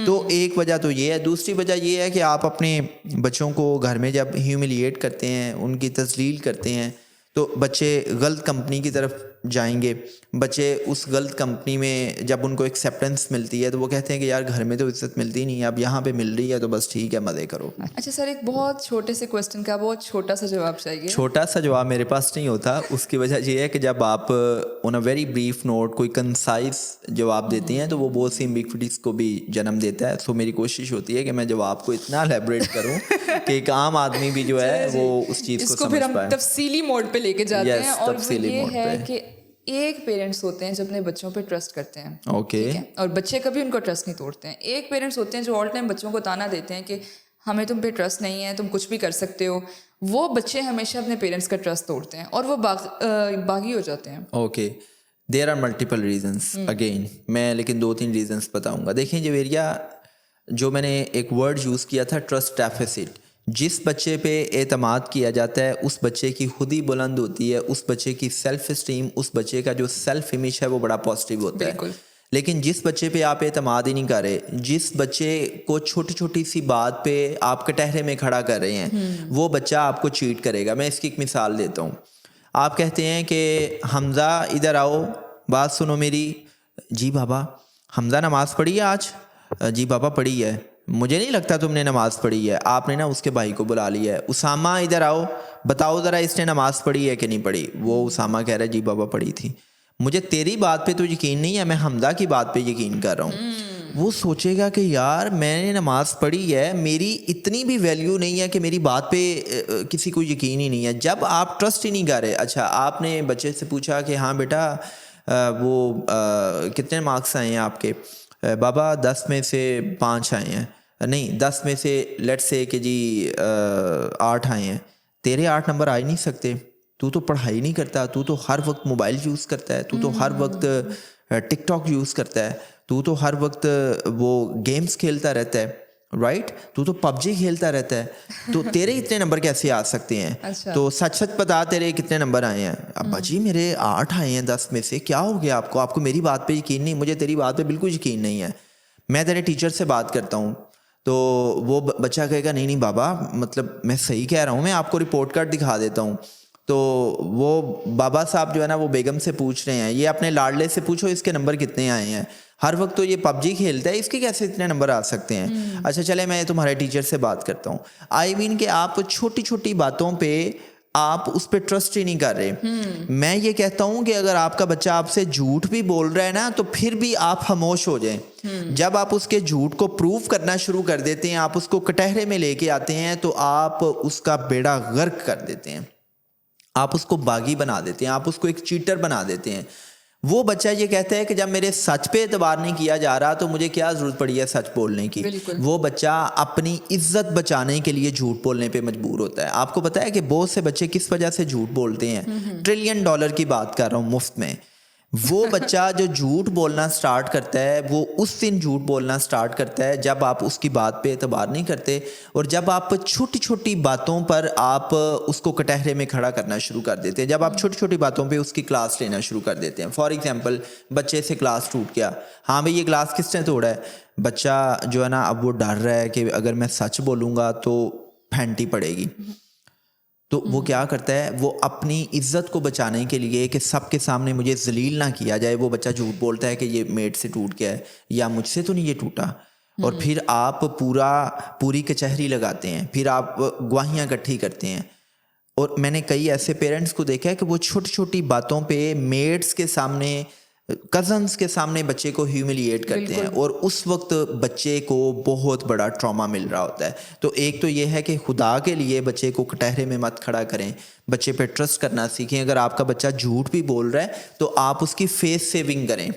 तो एक वजह तो ये है। दूसरी वजह ये है कि आप अपने बच्चों को घर में जब ह्यूमिलिएट करते हैं, उनकी तजलील करते हैं, तो बच्चे गलत कंपनी की तरफ जाएंगे। बच्चे उस गलत कंपनी में जब उनको एक्सेप्टेंस मिलती है तो वो कहते हैं कि यार घर में तो इज्जत मिलती नहीं है, अब यहाँ पे मिल रही है तो बस ठीक है, मज़े करो। अच्छा सर, एक बहुत छोटे से क्वेश्चन का बहुत छोटा सा जवाब चाहिए। छोटा सा जवाब मेरे पास नहीं होता। उसकी वजह ये है कि जब आप on a very brief note कोई कंसाइज जवाब देते हैं तो वो बहुत सी एम्बिग्विटीज को भी जन्म देता है। सो मेरी कोशिश होती है कि मैं जवाब को इतना एलैबोरेट करूं कि एक आम आदमी भी जो है वो उस चीज़ को समझ पाए। इसको फिर हम तफसीली मोड पे लेके जाते हैं। और वो ये है कि एक पेरेंट्स होते हैं जो अपने बच्चों पे ट्रस्ट करते हैं, ओके, और बच्चे कभी उनको ट्रस्ट नहीं तोड़ते हैं। एक पेरेंट्स होते हैं जो ऑल टाइम बच्चों को ताना देते हैं कि हमें तुम पे ट्रस्ट नहीं है, तुम कुछ भी कर सकते हो। वो बच्चे हमेशा अपने पेरेंट्स का ट्रस्ट तोड़ते हैं और वो बागी हो जाते हैं। Okay, there are multiple reasons again, मैं लेकिन 2-3 रीजंस बताऊंगा। देखें जवेरिया, जो मैंने एक वर्ड यूज़ किया था ट्रस्ट डेफिसिट, जिस बच्चे पे एतमाद किया जाता है उस बच्चे की खुद ही बुलंद होती है, उस बच्चे की सेल्फ इस्टीम, उस बच्चे का जो सेल्फ इमेज है वो बड़ा पॉजिटिव होता है। लेकिन जिस बच्चे पे आप एतमाद ही नहीं कर रहे, जिस बच्चे को छोटी छोटी सी बात पे आप कटहरे में खड़ा कर रहे हैं, वो बच्चा आपको चीट करेगा। मैं इसकी एक मिसाल देता हूँ। आप कहते हैं कि हमज़ा इधर आओ, बात सुनो मेरी। जी बाबा, हमज़ा नमाज़ पढ़ी है आज? जी बाबा पढ़ी है। मुझे नहीं लगता तुमने नमाज़ पढ़ी है। आपने ना उसके भाई को बुला लिया है, उसामा इधर आओ, बताओ ज़रा इसने नमाज़ पढ़ी है कि नहीं पढ़ी। वो उसामा कह रहा है जी बाबा पढ़ी थी। मुझे तेरी बात पे तो यकीन नहीं है, मैं हमदा की बात पे यकीन कर रहा हूँ। वो सोचेगा कि यार मैंने नमाज़ पढ़ी है, मेरी इतनी भी वैल्यू नहीं है कि मेरी बात पे किसी को यकीन ही नहीं है। जब आप ट्रस्ट ही नहीं कर रहे। अच्छा, आपने बच्चे से पूछा कि हाँ बेटा कितने मार्क्स आए हैं आपके? बाबा 10 में से 5 आए हैं। नहीं, 10 में से लेट्स से कि जी 8 आए हैं। तेरे 8 नंबर आ ही नहीं सकते, तू तो पढ़ाई नहीं करता, तू तो हर वक्त मोबाइल यूज़ करता है, तू तो हर वक्त टिकटॉक यूज़ करता है, तू तो हर वक्त वो गेम्स खेलता रहता है, राइट? तू तो पबजी खेलता रहता है, तो तेरे इतने नंबर कैसे आ सकते हैं? अच्छा। तो सच सच बता, तेरे कितने नंबर आए हैं? अब्बा जी मेरे 8 आए हैं 10 में से। क्या हो गया आपको? आपको मेरी बात पे यकीन नहीं? मुझे तेरी बात पे बिल्कुल यकीन नहीं है। मैं तेरे टीचर से बात करता हूँ। तो वो बच्चा कहेगा नहीं नहीं बाबा, मतलब मैं सही कह रहा हूँ, मैं आपको रिपोर्ट कार्ड दिखा देता हूँ। तो वो बाबा साहब जो है ना वो बेगम से पूछ रहे हैं, ये अपने लाडले से पूछो इसके नंबर कितने आए हैं, हर वक्त तो ये पबजी खेलता है, इसके कैसे इतने नंबर आ सकते हैं। अच्छा चले मैं तुम्हारे टीचर से बात करता हूँ। आई मीन कि आप छोटी छोटी बातों पे आप उस पर ट्रस्ट ही नहीं कर रहे। मैं ये कहता हूँ कि अगर आपका बच्चा आपसे झूठ भी बोल रहा है ना तो फिर भी आप खामोश हो जाएं। जब आप उसके झूठ को प्रूव करना शुरू कर देते हैं, आप उसको कटहरे में लेके आते हैं, तो आप उसका बेड़ा गर्क कर देते हैं, आप उसको बागी बना देते हैं, आप उसको एक चीटर बना देते हैं। वो बच्चा ये कहता है कि जब मेरे सच पे एतबार नहीं किया जा रहा तो मुझे क्या ज़रूरत पड़ी है सच बोलने की। वो बच्चा अपनी इज्जत बचाने के लिए झूठ बोलने पे मजबूर होता है। आपको पता है कि बहुत से बच्चे किस वजह से झूठ बोलते हैं? $1 ट्रिलियन की बात कर रहा हूँ मुफ्त में। वो बच्चा जो झूठ बोलना स्टार्ट करता है वो उस दिन झूठ बोलना स्टार्ट करता है जब आप उसकी बात पे एतबार नहीं करते, और जब आप छोटी छोटी बातों पर आप उसको कटहरे में खड़ा करना शुरू कर देते हैं, जब आप छोटी छोटी बातों पे उसकी क्लास लेना शुरू कर देते हैं। फॉर एग्जांपल बच्चे से ग्लास टूट गया, हाँ भाई ये ग्लास किसने तोड़ा है? बच्चा जो है ना अब वो डर रहा है कि अगर मैं सच बोलूँगा तो फैंटी पड़ेगी। तो वो क्या करता है, वो अपनी इज्जत को बचाने के लिए कि सबके सामने मुझे जलील ना किया जाए, वो बच्चा झूठ बोलता है कि ये मेड से टूट गया है या मुझसे तो नहीं ये टूटा। और फिर आप पूरी कचहरी लगाते हैं, फिर आप गवाहियाँ इकट्ठी करते हैं। और मैंने कई ऐसे पेरेंट्स को देखा है कि वो छोटी छोटी बातों पे मेड्स के सामने, कजन्स के सामने बच्चे को ह्यूमिलिएट करते हैं, और उस वक्त बच्चे को बहुत बड़ा ट्रॉमा मिल रहा होता है। तो एक तो ये है कि खुदा के लिए बच्चे को कटहरे में मत खड़ा करें, बच्चे पे ट्रस्ट करना सीखें। अगर आपका बच्चा झूठ भी बोल रहा है तो आप उसकी फेस सेविंग करें,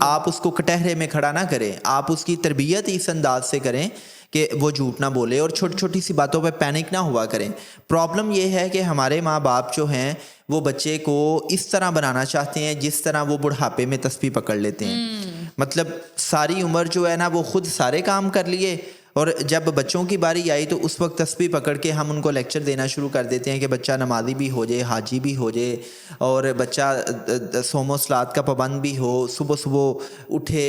आप उसको कटहरे में खड़ा ना करें, आप उसकी तरबियत इस अंदाज से करें कि वो झूठ ना बोले, और छोटी छोटी सी बातों पे पैनिक ना हुआ करें। प्रॉब्लम ये है कि हमारे माँ बाप जो हैं वो बच्चे को इस तरह बनाना चाहते हैं जिस तरह वो बुढ़ापे में तस्बीह पकड़ लेते हैं। मतलब सारी उम्र जो है ना वो खुद सारे काम कर लिए, और जब बच्चों की बारी आई तो उस वक्त तस्बीह पकड़ के हम उनको लेक्चर देना शुरू कर देते हैं कि बच्चा नमाजी भी हो जाए, हाजी भी हो जाए, और बच्चा सोमो सलात का पाबंद भी हो, सुबह सुबह उठे,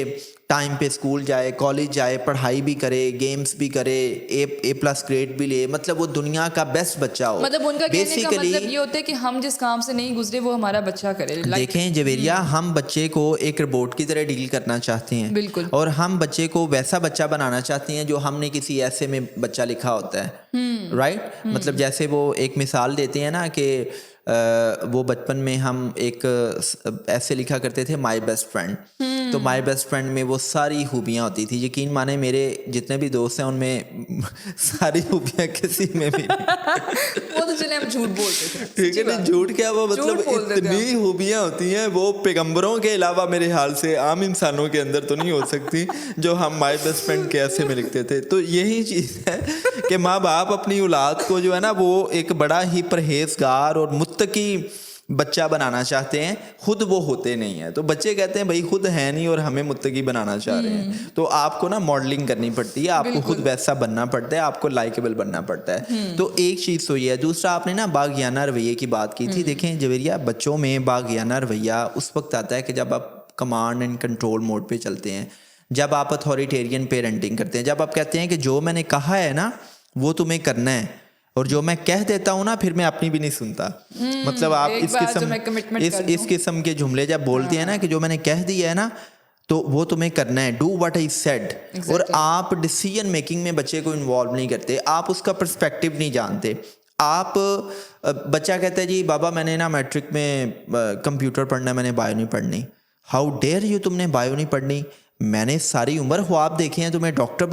टाइम पे स्कूल जाए, कॉलेज जाए, पढ़ाई भी करे, गेम्स भी करे, A+ ग्रेड भी ले, मतलब वो दुनिया का बेस्ट बच्चा हो। मतलब उनका कहने का मतलब ये होता है कि हम जिस काम से नहीं गुजरे वो हमारा बच्चा करे। देखें जवेरिया, हम बच्चे को एक रोबोट की तरह डील करना चाहते हैं, बिल्कुल, और हम बच्चे को वैसा बच्चा बनाना चाहते हैं जो हमने किसी ऐसे में बच्चा लिखा होता है। राइट? मतलब जैसे वो एक मिसाल देते हैं ना कि वो बचपन में हम एक ऐसे लिखा करते थे माय बेस्ट फ्रेंड। तो माय बेस्ट फ्रेंड में वो सारी खूबियाँ होती थी। यकीन माने मेरे जितने भी दोस्त हैं उनमें सारी खूबियाँ किसी में भी वो तो चले हम झूठ बोलते थे, ठीक है ना? झूठ क्या, वो मतलब इतनी खूबियाँ होती हैं वो पैगंबरों के अलावा मेरे ख्याल से आम इंसानों के अंदर तो नहीं हो सकती जो हम माय बेस्ट फ्रेंड के ऐसे में लिखते थे। तो यही चीज़ है कि माँ बाप अपनी औलाद को जो है ना वो एक बड़ा ही परहेजगार और मुत्तकी बच्चा बनाना चाहते हैं, खुद वो होते नहीं है। तो बच्चे कहते हैं भाई खुद है नहीं और हमें मुत्तकी बनाना चाह रहे हैं। तो आपको ना मॉडलिंग करनी पड़ती है, आपको खुद वैसा बनना पड़ता है, आपको लाइकेबल बनना पड़ता है। तो एक चीज़ तो ये है। दूसरा, आपने ना बागियाना रवैये की बात की थी। देखें जवेरिया, बच्चों में बागियाना रवैया उस वक्त आता है कि जब आप कमांड एंड कंट्रोल मोड पे चलते हैं, जब आप अथॉरिटेरियन पेरेंटिंग करते हैं, जब आप कहते हैं कि जो मैंने कहा है ना वो तुम्हें करना है, और जो मैं कह देता हूँ ना फिर मैं अपनी भी नहीं सुनता। मतलब आप इस किस्म के जुमले जब बोलते हैं ना कि जो मैंने कह दिया है ना तो वो तुम्हें करना है, डू व्हाट आई सेड। और आप डिसीजन मेकिंग में बच्चे को इन्वॉल्व नहीं करते, आप उसका पर्सपेक्टिव नहीं जानते। आप बच्चा कहता है जी बाबा मैंने ना मैट्रिक में कंप्यूटर पढ़ना है, मैंने बायो नहीं पढ़नी। हाउ डेयर यू, तुमने बायो नहीं पढ़नी? मैंने सारी उम्र ख्वाब देखे हैं तुम्हें डॉक्टर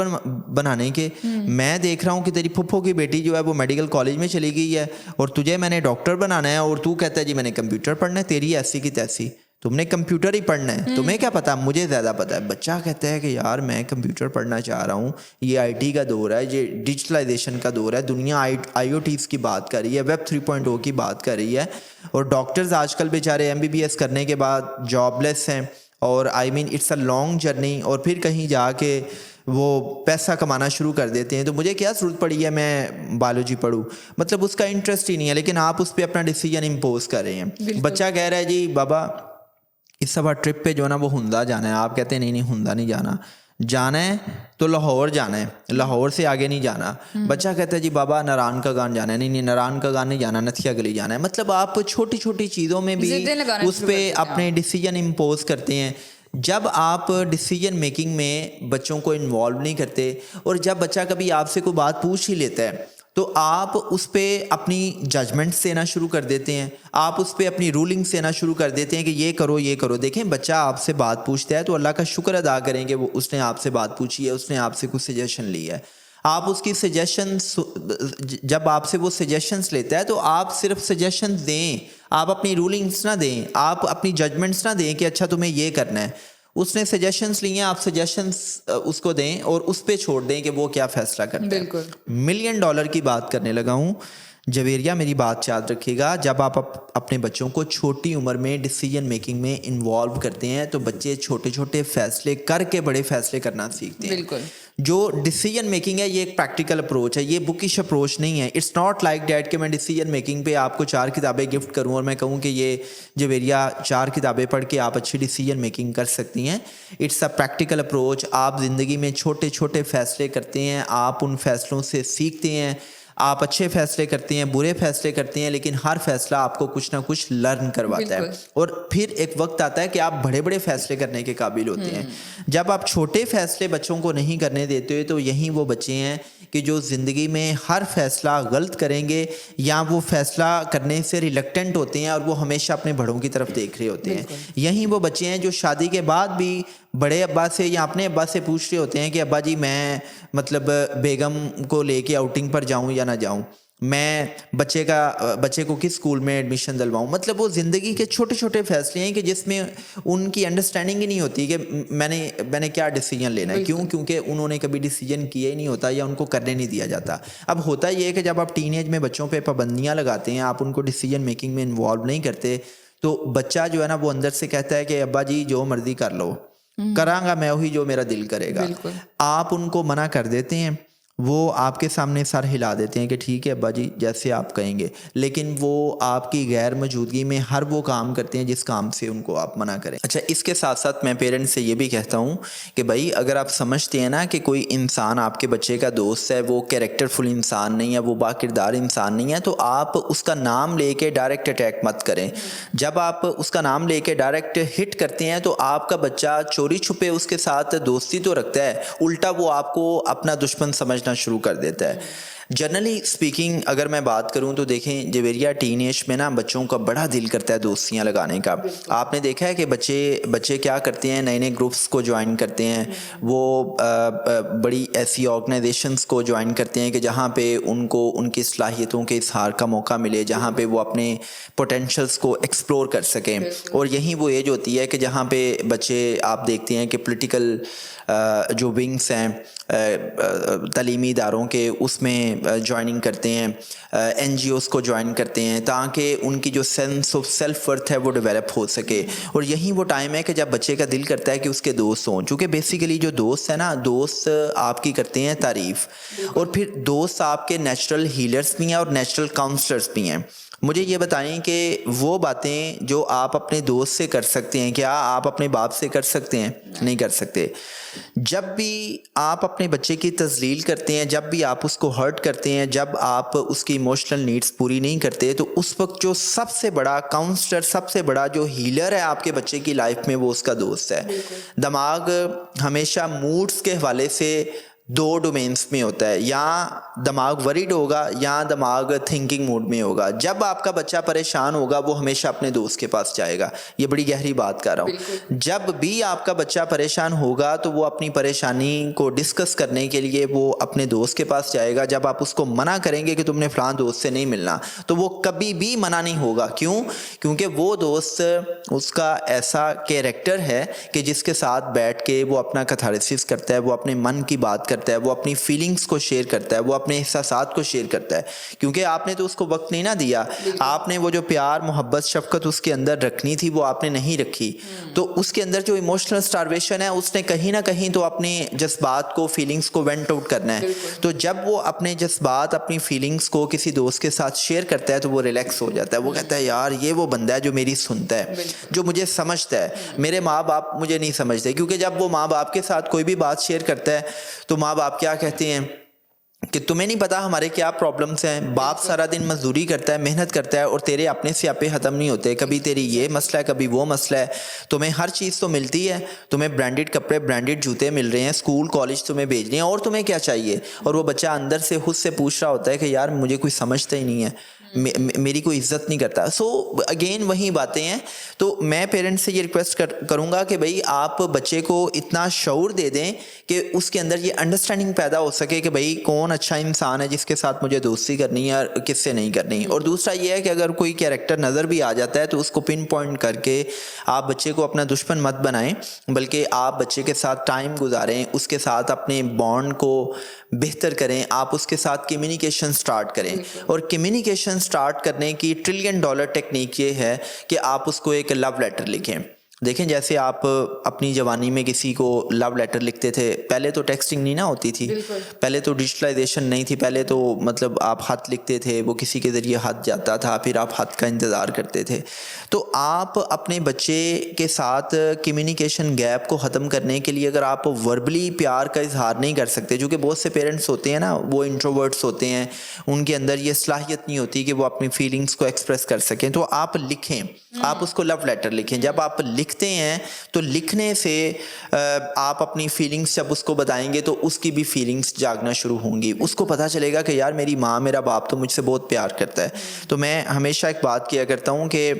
बनाने के। मैं देख रहा हूँ कि तेरी फुफ्फो की बेटी जो है वो मेडिकल कॉलेज में चली गई है और तुझे मैंने डॉक्टर बनाना है, और तू कहता है जी मैंने कंप्यूटर पढ़ना है। तेरी ऐसी की तैसी, तुमने कंप्यूटर ही पढ़ना है, तुम्हें क्या पता, मुझे ज़्यादा पता है। बच्चा कहता है कि यार मैं कंप्यूटर पढ़ना चाह रहा हूँ, ये IT का दौर है, ये डिजिटलाइजेशन का दौर है, दुनिया IoTs की बात कर रही है, Web 3.0 की बात कर रही है, और डॉक्टर्स आजकल बेचारे MBBS करने के बाद जॉबलेस हैं। और I mean it's a long journey, और फिर कहीं जाके वो पैसा कमाना शुरू कर देते हैं। तो मुझे क्या ज़रूरत पड़ी है मैं बायोलॉजी पढ़ूँ? मतलब उसका इंटरेस्ट ही नहीं है, लेकिन आप उस पर अपना डिसीजन इम्पोज कर रहे हैं। बच्चा कह रहा है जी बाबा इस सफा ट्रिप पे जो है ना वो हुंदा जाना है, आप कहते हैं नहीं नहीं हुंदा नहीं जाना, जाना है तो लाहौर जाना है, लाहौर से आगे नहीं जाना। बच्चा कहता है जी बाबा नारायण का गान जाना है, नहीं नहीं नारायण का गान नहीं जाना, नथिया गली जाना है। मतलब आप छोटी छोटी चीज़ों में भी जिद्दें लगाना उस शुरू पर कर देते हैं अपने डिसीजन इम्पोज करते हैं। जब आप डिसीजन मेकिंग में बच्चों को इन्वॉल्व नहीं करते, और जब बच्चा कभी आपसे कोई बात पूछ ही लेता है तो आप उस पर अपनी जजमेंट्स देना शुरू कर देते हैं, आप उस पर अपनी रूलिंग्स देना शुरू कर देते हैं कि ये करो ये करो। देखें बच्चा आपसे बात पूछता है तो अल्लाह का शुक्र अदा करेंगे वो उसने आपसे बात पूछी है, उसने आपसे कुछ सजेशन ली है। आप उसकी सजेशंस, जब आपसे वो सजेशंस लेता है तो आप सिर्फ सजेशंस दें, आप अपनी रूलिंग्स ना दें, आप अपनी जजमेंट्स ना दें कि अच्छा तुम्हें ये करना है। उसने सजेशंस लिए हैं, आप सजेशंस उसको दें और उस पे छोड़ दें कि वो क्या फैसला करता है। बिल्कुल। $1 मिलियन की बात करने लगा हूँ जवेरिया, मेरी बात याद रखिएगा। जब आप अपने बच्चों को छोटी उम्र में डिसीजन मेकिंग में इन्वॉल्व करते हैं तो बच्चे छोटे छोटे फैसले करके बड़े फैसले करना सीखते हैं। बिल्कुल। जो डिसीजन मेकिंग है ये एक प्रैक्टिकल अप्रोच है, ये बुकिश अप्रोच नहीं है। इट्स नॉट लाइक डैट कि मैं डिसीजन मेकिंग पे आपको 4 किताबें गिफ्ट करूं और मैं कहूं कि ये जवेरिया 4 किताबें पढ़ के आप अच्छी डिसीजन मेकिंग कर सकती हैं। It's a practical approach. आप ज़िंदगी में छोटे छोटे फैसले करते हैं, आप उन फैसलों से सीखते हैं, आप अच्छे फैसले करते हैं, बुरे फैसले करते हैं, लेकिन हर फैसला आपको कुछ ना कुछ लर्न करवाता है। और फिर एक वक्त आता है कि आप बड़े बड़े फैसले करने के काबिल होते हैं। जब आप छोटे फैसले बच्चों को नहीं करने देते तो यही वो बच्चे हैं कि जो ज़िंदगी में हर फैसला गलत करेंगे या वो फैसला करने से रिलक्टेंट होते हैं और वो हमेशा अपने बड़ों की तरफ देख रहे होते हैं। यही वो बच्चे हैं जो शादी के बाद भी बड़े अब्बा से या अपने अब्बा से पूछ रहे होते हैं कि अब्बा जी मैं मतलब बेगम को लेके आउटिंग पर जाऊं या ना जाऊं, मैं बच्चे को किस स्कूल में एडमिशन दिलवाऊं। मतलब वो ज़िंदगी के छोटे छोटे फैसले हैं कि जिसमें उनकी अंडरस्टैंडिंग ही नहीं होती कि मैंने क्या डिसीजन लेना है। क्यों? क्योंकि उन्होंने कभी डिसीजन किया ही नहीं होता या उनको करने नहीं दिया जाता। अब होता ये है कि जब आप टीनेज में बच्चों पे पाबंदियां लगाते हैं, आप उनको डिसीजन मेकिंग में इन्वॉल्व नहीं करते, तो बच्चा जो है ना वो अंदर से कहता है कि अब्बा जी जो मर्जी कर लो, करांगा मैं वही जो मेरा दिल करेगा। आप उनको मना कर देते हैं, वो आपके सामने सर हिला देते हैं कि ठीक है अब्बा जी जैसे आप कहेंगे, लेकिन वो आपकी गैर मौजूदगी में हर वो काम करते हैं जिस काम से उनको आप मना करें। अच्छा, इसके साथ साथ मैं पेरेंट्स से ये भी कहता हूँ कि भाई अगर आप समझते हैं ना कि कोई इंसान आपके बच्चे का दोस्त है, वो कैरेक्टरफुल इंसान नहीं है, वो बाकिरदार इंसान नहीं है, तो आप उसका नाम लेके डायरेक्ट अटैक मत करें। जब आप उसका नाम लेके डायरेक्ट हिट करते हैं तो आपका बच्चा चोरी छुपे उसके साथ दोस्ती तो रखता है, उल्टा वो आपको अपना दुश्मन समझ शुरू कर देता है। जनरली स्पीकिंग अगर मैं बात करूं तो देखें जवेरिया टीन एज में ना बच्चों का बड़ा दिल करता है दोस्तियां लगाने का। आपने देखा है कि बच्चे क्या करते हैं, नए नए ग्रुप्स को ज्वाइन करते हैं, वो बड़ी ऐसी ऑर्गेनाइजेशंस को ज्वाइन करते हैं कि जहां पे उनको उनकी सलाहियतों के इजहार का मौका मिले, जहां पे वो अपने पोटेंशियल्स को एक्सप्लोर कर सकें। और यही वो एज होती है कि जहां पे बच्चे आप देखते हैं कि पॉलिटिकल जो विंग्स हैं तालीमी इदारों के उसमें ज्वाइनिंग करते हैं, NGOs को ज्वाइन करते हैं ताकि उनकी जो सेंस ऑफ सेल्फ वर्थ है वो डेवलप हो सके। और यही वो टाइम है कि जब बच्चे का दिल करता है कि उसके दोस्त हों, चूँकि बेसिकली जो दोस्त है ना, दोस्त आपकी करते हैं तारीफ़, और फिर दोस्त आपके नेचुरल हीलर्स भी हैं और नेचुरल काउंसलर्स भी हैं। मुझे ये बताएं कि वो बातें जो आप अपने दोस्त से कर सकते हैं, क्या आप अपने बाप से कर सकते हैं? नहीं कर सकते। जब भी आप अपने बच्चे की तज़लील करते हैं, जब भी आप उसको हर्ट करते हैं, जब आप उसकी इमोशनल नीड्स पूरी नहीं करते, तो उस वक्त जो सबसे बड़ा काउंसलर, सबसे बड़ा जो हीलर है आपके बच्चे की लाइफ में, वो उसका दोस्त है। दिमाग हमेशा मूड्स के हवाले से 2 डोमेन्स में होता है, या दिमाग वरीड होगा या दिमाग थिंकिंग मूड में होगा। जब आपका बच्चा परेशान होगा वो हमेशा अपने दोस्त के पास जाएगा। ये बड़ी गहरी बात कर रहा हूँ। जब भी आपका बच्चा परेशान होगा तो वो अपनी परेशानी को डिस्कस करने के लिए वो अपने दोस्त के पास जाएगा। जब आप उसको मना करेंगे कि तुमने फलां दोस्त से नहीं मिलना, तो वो कभी भी मना नहीं होगा। क्यों? क्योंकि वो दोस्त उसका ऐसा कैरेक्टर है कि जिसके साथ बैठ के वो अपना कैथारसिस करता है, वो अपने मन की बात करता है, वो अपनी फीलिंग्स को शेयर करता है, वो अपने एहसासात को शेयर करता है, क्योंकि आपने तो उसको वक्त नहीं ना दिया। आपने वो जो प्यार, मोहब्बत, शफकत उसके अंदर रखनी थी वो आपने नहीं रखी, तो उसके अंदर जो इमोशनल स्टारवेशन है उसने कहीं ना कहीं तो अपने जज्बात को, फीलिंग्स को वेंट आउट करना है। तो जब वो अपने जज्बात, अपनी फीलिंग्स को किसी दोस्त के साथ शेयर करता है तो वो रिलैक्स हो जाता है। वो कहता है यार ये वो बंदा है जो मेरी सुनता है, जो मुझे समझता है। मेरे माँ बाप मुझे नहीं समझते, क्योंकि जब वो माँ बाप के साथ कोई भी बात शेयर करता है तो माँ बाप क्या कहते हैं कि तुम्हें नहीं पता हमारे क्या प्रॉब्लम्स हैं। बाप सारा दिन मजदूरी करता है, मेहनत करता है, और तेरे अपने स्यापे ख़त्म नहीं होते। कभी तेरी ये मसला है, कभी वो मसला है। तुम्हें हर चीज़ तो मिलती है, तुम्हें ब्रांडेड कपड़े, ब्रांडेड जूते मिल रहे हैं, स्कूल कॉलेज तुम्हें भेज रहे हैं, और तुम्हें क्या चाहिए। और वो बच्चा अंदर से खुद से पूछ रहा होता है कि यार मुझे कोई समझता ही नहीं है, मेरी कोई इज्जत नहीं करता। सो अगेन वही बातें हैं। तो मैं पेरेंट्स से ये रिक्वेस्ट करूँगा कि भाई आप बच्चे को इतना शऊर दे दें कि उसके अंदर ये अंडरस्टैंडिंग पैदा हो सके कि भाई कौन अच्छा इंसान है जिसके साथ मुझे दोस्ती करनी है और किससे नहीं करनी। और दूसरा ये है कि अगर कोई कैरेक्टर नज़र भी आ जाता है तो उसको पिन पॉइंट करके आप बच्चे को अपना दुश्मन मत बनाएं, बल्कि आप बच्चे के साथ टाइम गुजारें, उसके साथ अपने बॉन्ड को बेहतर करें, आप उसके साथ कम्युनिकेशन स्टार्ट करें। और कम्युनिकेशन स्टार्ट करने की $1 ट्रिलियन टेक्निक ये है कि आप उसको एक लव लेटर लिखें। देखें, जैसे आप अपनी जवानी में किसी को लव लेटर लिखते थे, पहले तो टेक्सटिंग नहीं ना होती थी, पहले तो डिजिटलाइजेशन नहीं थी, पहले तो मतलब आप खत लिखते थे, वो किसी के ज़रिए खत जाता था, फिर आप खत का इंतज़ार करते थे। तो आप अपने बच्चे के साथ कम्युनिकेशन गैप को ख़त्म करने के लिए अगर आप वर्बली प्यार का इजहार नहीं कर सकते, जो कि बहुत से पेरेंट्स होते हैं ना, वो इंट्रोवर्ट्स होते हैं, उनके अंदर ये सलाहियत नहीं होती कि वो अपनी फीलिंग्स को एक्सप्रेस कर सकें, तो आप लिखें, आप उसको लव लेटर लिखें। जब आप लिखते हैं तो लिखने से आप अपनी फीलिंग्स जब उसको बताएंगे तो उसकी भी फीलिंग्स जागना शुरू होंगी। उसको पता चलेगा कि यार मेरी माँ, मेरा बाप तो मुझसे बहुत प्यार करता है। तो मैं हमेशा एक बात किया करता हूँ कि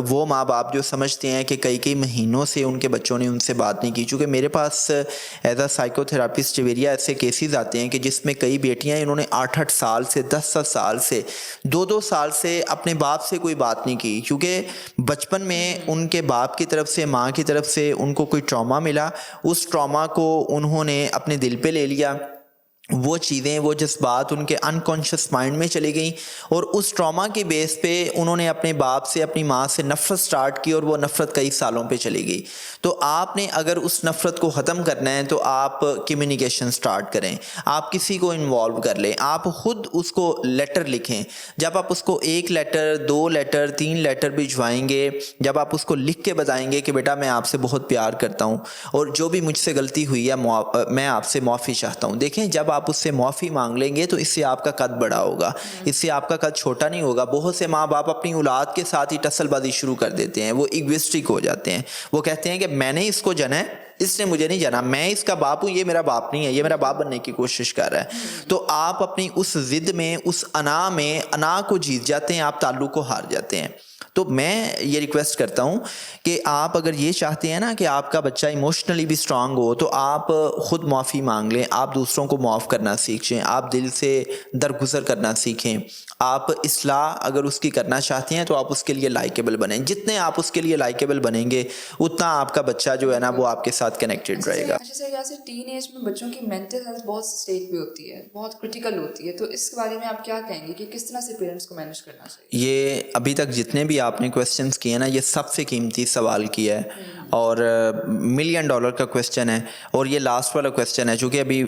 वो माँ बाप जो समझते हैं कि कई कई महीनों से उनके बच्चों ने उनसे बात नहीं की, चूँकि मेरे पास एज अ साइकोथेरापिस्ट जवेरिया ऐसे केसेस आते हैं कि जिसमें कई बेटियाँ इन्होंने 8-8 साल से, 10-10 साल से, 2-2 साल से अपने बाप से कोई बात नहीं की, क्योंकि बचपन में उनके बाप की तरफ से, माँ की तरफ से उनको कोई ट्रॉमा मिला, उस ट्रॉमा को उन्होंने अपने दिल पे ले लिया। वो चीज़ें, वो जज्बात उनके अनकॉन्शियस माइंड में चली गई, और उस ट्रॉमा के बेस पे उन्होंने अपने बाप से, अपनी माँ से नफ़रत स्टार्ट की, और वो नफ़रत कई सालों पे चली गई। तो आपने अगर उस नफ़रत को ख़त्म करना है तो आप कम्युनिकेशन स्टार्ट करें, आप किसी को इन्वॉल्व कर लें, आप ख़ुद उसको लेटर लिखें। जब आप उसको 1 लेटर, 2 लेटर, 3 लेटर भिजवाएंगे, जब आप उसको लिख के बताएंगे कि बेटा मैं आपसे बहुत प्यार करता हूँ और जो भी मुझसे गलती हुई है मैं आपसे माफ़ी चाहता हूँ। देखें, जब आप उससे माफ़ी मांग लेंगे तो इससे आपका कद बड़ा होगा, इससे आपका कद छोटा नहीं होगा। बहुत से माँ बाप अपनी औलाद के साथ ही टसलबाजी शुरू कर देते हैं, वो इगोइस्टिक हो जाते हैं। वो कहते हैं कि मैंने इसको जाना है, इसने मुझे नहीं जाना, मैं इसका बाप हूँ, ये मेरा बाप नहीं है, ये मेरा बाप बनने की कोशिश कर रहा है। तो आप अपनी उस जिद में, उस अना को जीत जाते हैं, आप ताल्लुक़ को हार जाते हैं। तो मैं ये रिक्वेस्ट करता हूँ कि आप अगर ये चाहते हैं ना कि आपका बच्चा इमोशनली भी स्ट्रांग हो, तो आप ख़ुद माफ़ी मांग लें, आप दूसरों को माफ़ करना सीखें, आप दिल से दरगुजर करना सीखें, आप इस्लाह अगर उसकी करना चाहते हैं तो आप उसके लिए लाइकेबल बनें। जितने आप उसके लिए लाइकेबल बनेंगे उतना आपका बच्चा जो है ना वो आपके साथ कनेक्टेड रहेगा। अच्छा सर, जैसे टीन एज में बच्चों की मेंटल हेल्थ बहुत स्टेट पे होती है, बहुत क्रिटिकल होती है, तो इस बारे में आप क्या कहेंगे कि किस तरह से पेरेंट्स को मैनेज करना चाहिए? ये अभी तक जितने भी आपने क्वेश्चंस किए ना, ये सबसे कीमती सवाल किया है और $1 मिलियन का क्वेश्चन है। और ये लास्ट वाला क्वेश्चन है, चूँकि अभी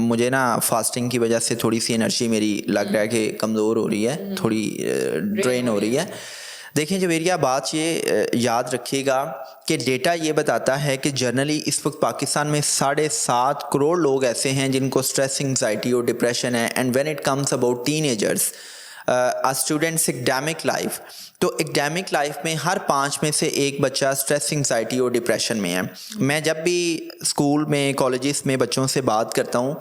मुझे ना फास्टिंग की वजह से थोड़ी सी एनर्जी मेरी लग रहा है कि कमज़ोर हो रही है, थोड़ी ड्रेन हो रही है। देखें जवेरिया, बात ये याद रखिएगा कि डेटा ये बताता है कि जनरली इस वक्त पाकिस्तान में 7.5 करोड़ लोग ऐसे हैं जिनको स्ट्रेस, एंग्जाइटी और डिप्रेशन है। And when it comes about teenagers, students academic life, तो एकेडमिक लाइफ में हर 5 में से 1 बच्चा स्ट्रेस, एंग्जाइटी और डिप्रेशन में है। मैं जब भी स्कूल में, कॉलेजेस में बच्चों से बात करता हूँ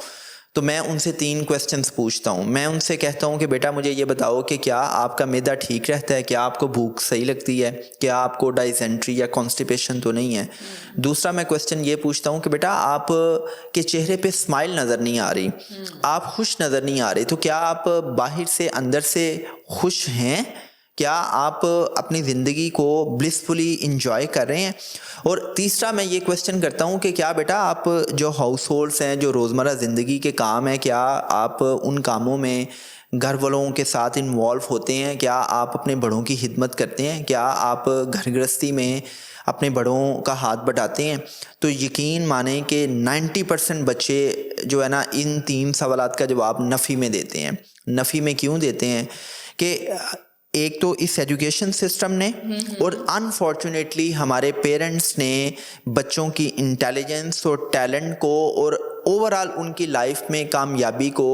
तो मैं उनसे 3 क्वेश्चंस पूछता हूँ। मैं उनसे कहता हूँ कि बेटा मुझे ये बताओ कि क्या आपका मैदा ठीक रहता है, क्या आपको भूख सही लगती है, क्या आपको डाइसेंट्री या कॉन्स्टिपेशन तो नहीं है। दूसरा मैं क्वेश्चन ये पूछता हूँ कि बेटा आप के चेहरे पे स्माइल नज़र नहीं आ रही, आप खुश नज़र नहीं आ रहे, तो क्या आप बाहर से अंदर से खुश हैं क्या आप अपनी ज़िंदगी को ब्लिसफुली इंजॉय कर रहे हैं? और तीसरा मैं ये क्वेश्चन करता हूँ कि क्या बेटा आप जो हाउस होल्ड्स हैं, जो रोज़मर्रा ज़िंदगी के काम हैं, क्या आप उन कामों में घर वालों के साथ इन्वॉल्व होते हैं? क्या आप अपने बड़ों की खिदमत करते हैं? क्या आप घर गृहस्थी में अपने बड़ों का हाथ बटाते हैं? तो यकीन माने कि 90% बच्चे जो है ना, इन 3 सवालात का जवाब नफ़ी में देते हैं। नफ़ी में क्यों देते हैं कि एक तो इस एजुकेशन सिस्टम ने, और अनफॉर्चुनेटली हमारे पेरेंट्स ने बच्चों की इंटेलिजेंस और टैलेंट को और ओवरऑल उनकी लाइफ में कामयाबी को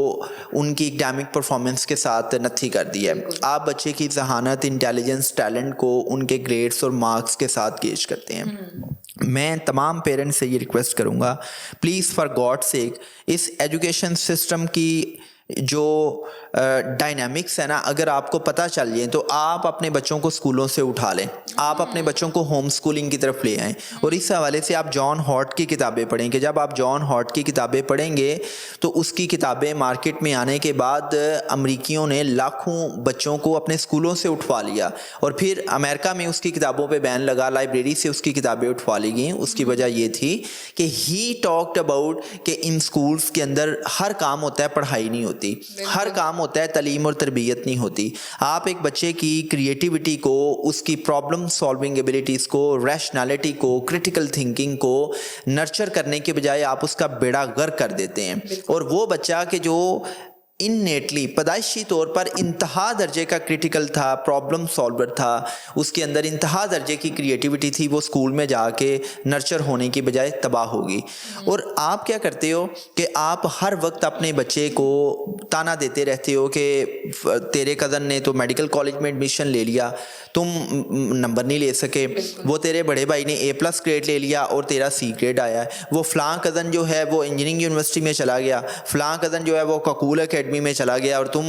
उनकी एकेडमिक परफॉर्मेंस के साथ नत्थी कर दी है। आप बच्चे की जहानत, इंटेलिजेंस, टैलेंट को उनके ग्रेड्स और मार्क्स के साथ गेज करते हैं। मैं तमाम पेरेंट्स से ये रिक्वेस्ट करूँगा, प्लीज़ फॉर गॉड सेक, इस एजुकेशन सिस्टम की जो डायनामिक्स है ना, अगर आपको पता चल जाए तो आप अपने बच्चों को स्कूलों से उठा लें, आप अपने बच्चों को होम स्कूलिंग की तरफ ले आएँ। और इस हवाले से आप जॉन हॉट की किताबें पढ़ें कि जब आप जॉन हॉट की किताबें पढ़ेंगे तो उसकी किताबें मार्केट में आने के बाद अमरीकियों ने लाखों बच्चों को अपने स्कूलों से उठवा लिया, और फिर अमेरिका में उसकी किताबों पर बैन लगा, लाइब्रेरी से उसकी किताबें उठवा ली गई। उसकी वजह ये थी कि ही टॉक्ड अबाउट कि इन स्कूल्स के अंदर हर काम होता है, पढ़ाई नहीं होती, हर काम होता है, तालीम और तरबियत नहीं होती। आप एक बच्चे की क्रिएटिविटी को, उसकी प्रॉब्लम सॉल्विंग एबिलिटीज़ को, रैशनैलिटी को, क्रिटिकल थिंकिंग को नर्चर करने के बजाय आप उसका बेड़ा गर्क कर देते हैं। और वो बच्चा कि जो इननेटली पैदाइशी तौर पर इंतहा दर्जे का क्रिटिकल था, प्रॉब्लम सॉल्वर था, उसके अंदर इंतहा दर्जे की क्रिएटिविटी थी, वो स्कूल में जाके नर्चर होने की बजाय तबाह होगी। और आप क्या करते हो कि आप हर वक्त अपने बच्चे को ताना देते रहते हो कि तेरे कज़न ने तो मेडिकल कॉलेज में एडमिशन ले लिया, तुम नंबर नहीं ले सके, वो तेरे बड़े भाई ने A+ ग्रेड ले लिया और तेरा C ग्रेड आया है, वो फ़लाँ कज़न जो है वो इंजीनियरिंग यूनिवर्सिटी में चला गया, फ़लाँ कज़न जो है वो ककूल अकेडमी में चला गया, और तुम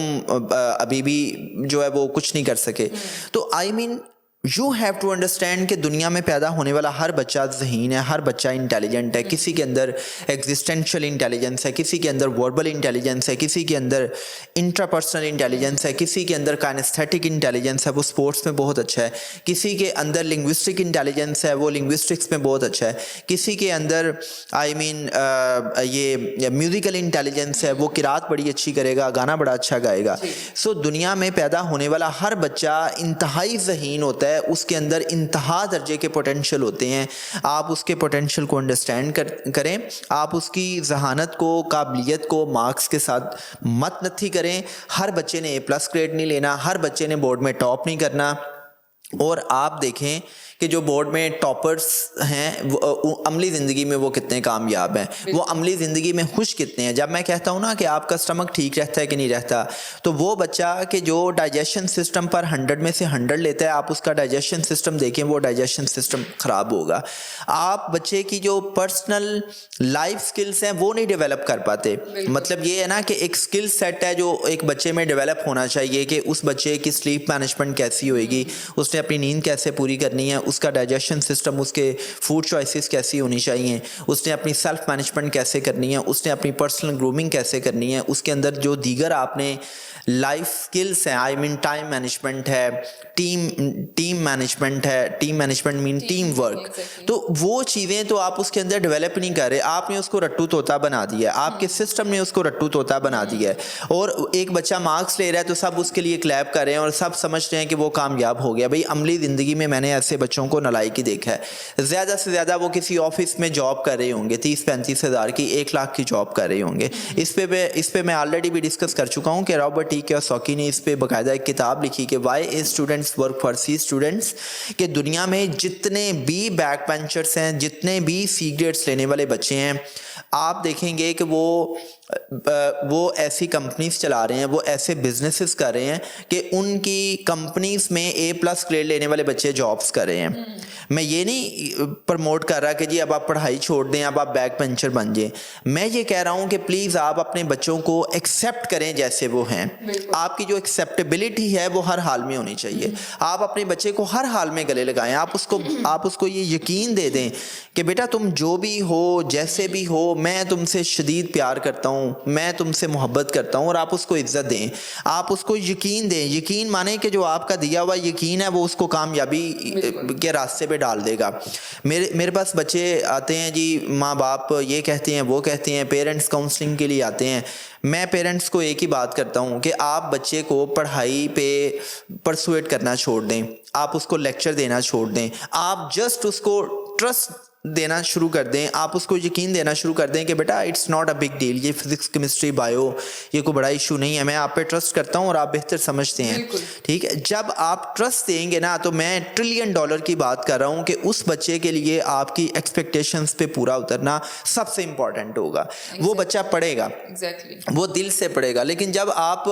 अभी भी जो है वो कुछ नहीं कर सके। तो I mean you have to understand कि दुनिया में पैदा होने वाला हर बच्चा ज़हीन है, हर बच्चा इंटेलिजेंट है। किसी के अंदर एग्जिस्टेंशियल इंटेलिजेंस है, किसी के अंदर वर्बल इंटेलिजेंस है, किसी के अंदर इंट्रापर्सनल इंटेलिजेंस है, किसी के अंदर काइनेस्थेटिक इंटेलिजेंस है, वो स्पोर्ट्स में बहुत अच्छा है, किसी के अंदर लिंग्विस्टिक इंटेलिजेंस है, वो लिंग्विस्टिक्स में बहुत अच्छा है, किसी के अंदर आई मीन ये म्यूज़िकल इंटेलिजेंस है, वो किरात बड़ी अच्छी करेगा, गाना बड़ा अच्छा गाएगा। सो दुनिया में पैदा होने वाला हर बच्चा इंतहाई ज़हीन होता है, उसके अंदर इंतहा दर्जे के पोटेंशियल होते हैं। आप उसके पोटेंशियल को अंडरस्टैंड करें, आप उसकी जहानत को, काबिलियत को मार्क्स के साथ मत नत्थी करें। हर बच्चे ने A+ ग्रेड नहीं लेना, हर बच्चे ने बोर्ड में टॉप नहीं करना। और आप देखें कि जो बोर्ड में टॉपर्स हैं वो अमली ज़िंदगी में वो कितने कामयाब हैं, वो अमली ज़िंदगी में खुश कितने हैं। जब मैं कहता हूँ ना कि आपका स्टमक ठीक रहता है कि नहीं रहता, तो वो बच्चा कि जो डाइजेशन सिस्टम पर 100 में से 100 लेता है, आप उसका डाइजेशन सिस्टम देखें, वो डाइजेशन सिस्टम ख़राब होगा। आप बच्चे की जो पर्सनल लाइफ स्किल्स हैं वो नहीं डेवलप कर पाते। मतलब ये है ना कि एक स्किल सेट है जो एक बच्चे में डेवलप होना चाहिए कि उस बच्चे की स्लीप मैनेजमेंट कैसी होएगी, उसने अपनी नींद कैसे पूरी करनी है, उसका डाइजेशन सिस्टम, उसके फूड चॉइसेस कैसी होनी चाहिए, उसने अपनी सेल्फ मैनेजमेंट कैसे करनी है, उसने अपनी पर्सनल ग्रूमिंग कैसे करनी है, उसके अंदर जो दीगर आपने लाइफ स्किल्स हैं, आई मीन टाइम मैनेजमेंट है, टीम मैनेजमेंट है, team management mean team work, तो वो चीज़ें तो आप उसके अंदर डेवलप नहीं कर रहे, आपने उसको रट्टू तोता बना दिया है, आपके सिस्टम ने उसको रट्टू तोता बना दिया है। और एक बच्चा मार्क्स ले रहा है तो सब उसके लिए क्लैप कर रहे हैं और सब समझ रहे हैं कि वो कामयाब हो गया। भाई अमली ज़िंदगी में मैंने ऐसे बच्चों को नलायकी देखा है, ज़्यादा से ज़्यादा वो किसी ऑफिस में जॉब कर रहे होंगे, 30-35 हज़ार की, 1 लाख की जॉब कर रहे होंगे। इस पे मैं ऑलरेडी भी डिस्कस कर चुका हूँ कि रॉबर्ट टी कियोसाकी ने इस पे बाकायदा एक किताब लिखी कि why is students work for C students, कि दुनिया में जितने भी बैक बेंचर्स हैं, जितने भी C ग्रेड्स लेने वाले बच्चे हैं, आप देखेंगे कि वो ऐसी कंपनीज चला रहे हैं, वो ऐसे बिजनेसेस कर रहे हैं कि उनकी कंपनीज में A+ ग्रेड लेने वाले बच्चे जॉब्स कर रहे हैं। मैं ये नहीं प्रमोट कर रहा कि जी अब आप पढ़ाई छोड़ दें, अब आप बैक बेंचर बन जाएं। मैं ये कह रहा हूँ कि प्लीज़ आप अपने बच्चों को एक्सेप्ट करें जैसे वो हैं। आपकी जो एक्सेप्टेबिलिटी है वो हर हाल में होनी चाहिए। आप अपने बच्चे को हर हाल में गले लगाएं। आप उसको ये यकीन दे दें कि बेटा तुम जो भी हो, जैसे भी हो, मैं तुमसे शदीद प्यार करता हूँ, मैं तुमसे मोहब्बत करता हूँ, और आप उसको इज्जत दें, आप उसको यकीन दें। यकीन माने कि जो आपका दिया हुआ यकीन है वो उसको कामयाबी के रास्ते पे डाल देगा। मेरे पास बच्चे आते हैं जी, माँ बाप ये कहते हैं वो कहते हैं, पेरेंट्स काउंसलिंग के लिए आते हैं। मैं पेरेंट्स को एक ही बात करता हूँ कि आप बच्चे को पढ़ाई पे परसुएट करना छोड़ दें, आप उसको लेक्चर देना छोड़ दें, आप जस्ट उसको ट्रस्ट देना शुरू कर दें, आप उसको यकीन देना शुरू कर दें कि बेटा it's not a big deal, ये फिजिक्स केमिस्ट्री बायो ये कोई बड़ा इशू नहीं है, मैं आप पे ट्रस्ट करता हूँ और आप बेहतर समझते हैं। ठीक है, जब आप ट्रस्ट देंगे ना, तो मैं $1 ट्रिलियन की बात कर रहा हूँ कि उस बच्चे के लिए आपकी एक्सपेक्टेशंस पे पूरा उतरना सबसे इंपॉर्टेंट होगा। वो बच्चा पढ़ेगा, वो दिल से पढ़ेगा। लेकिन जब आप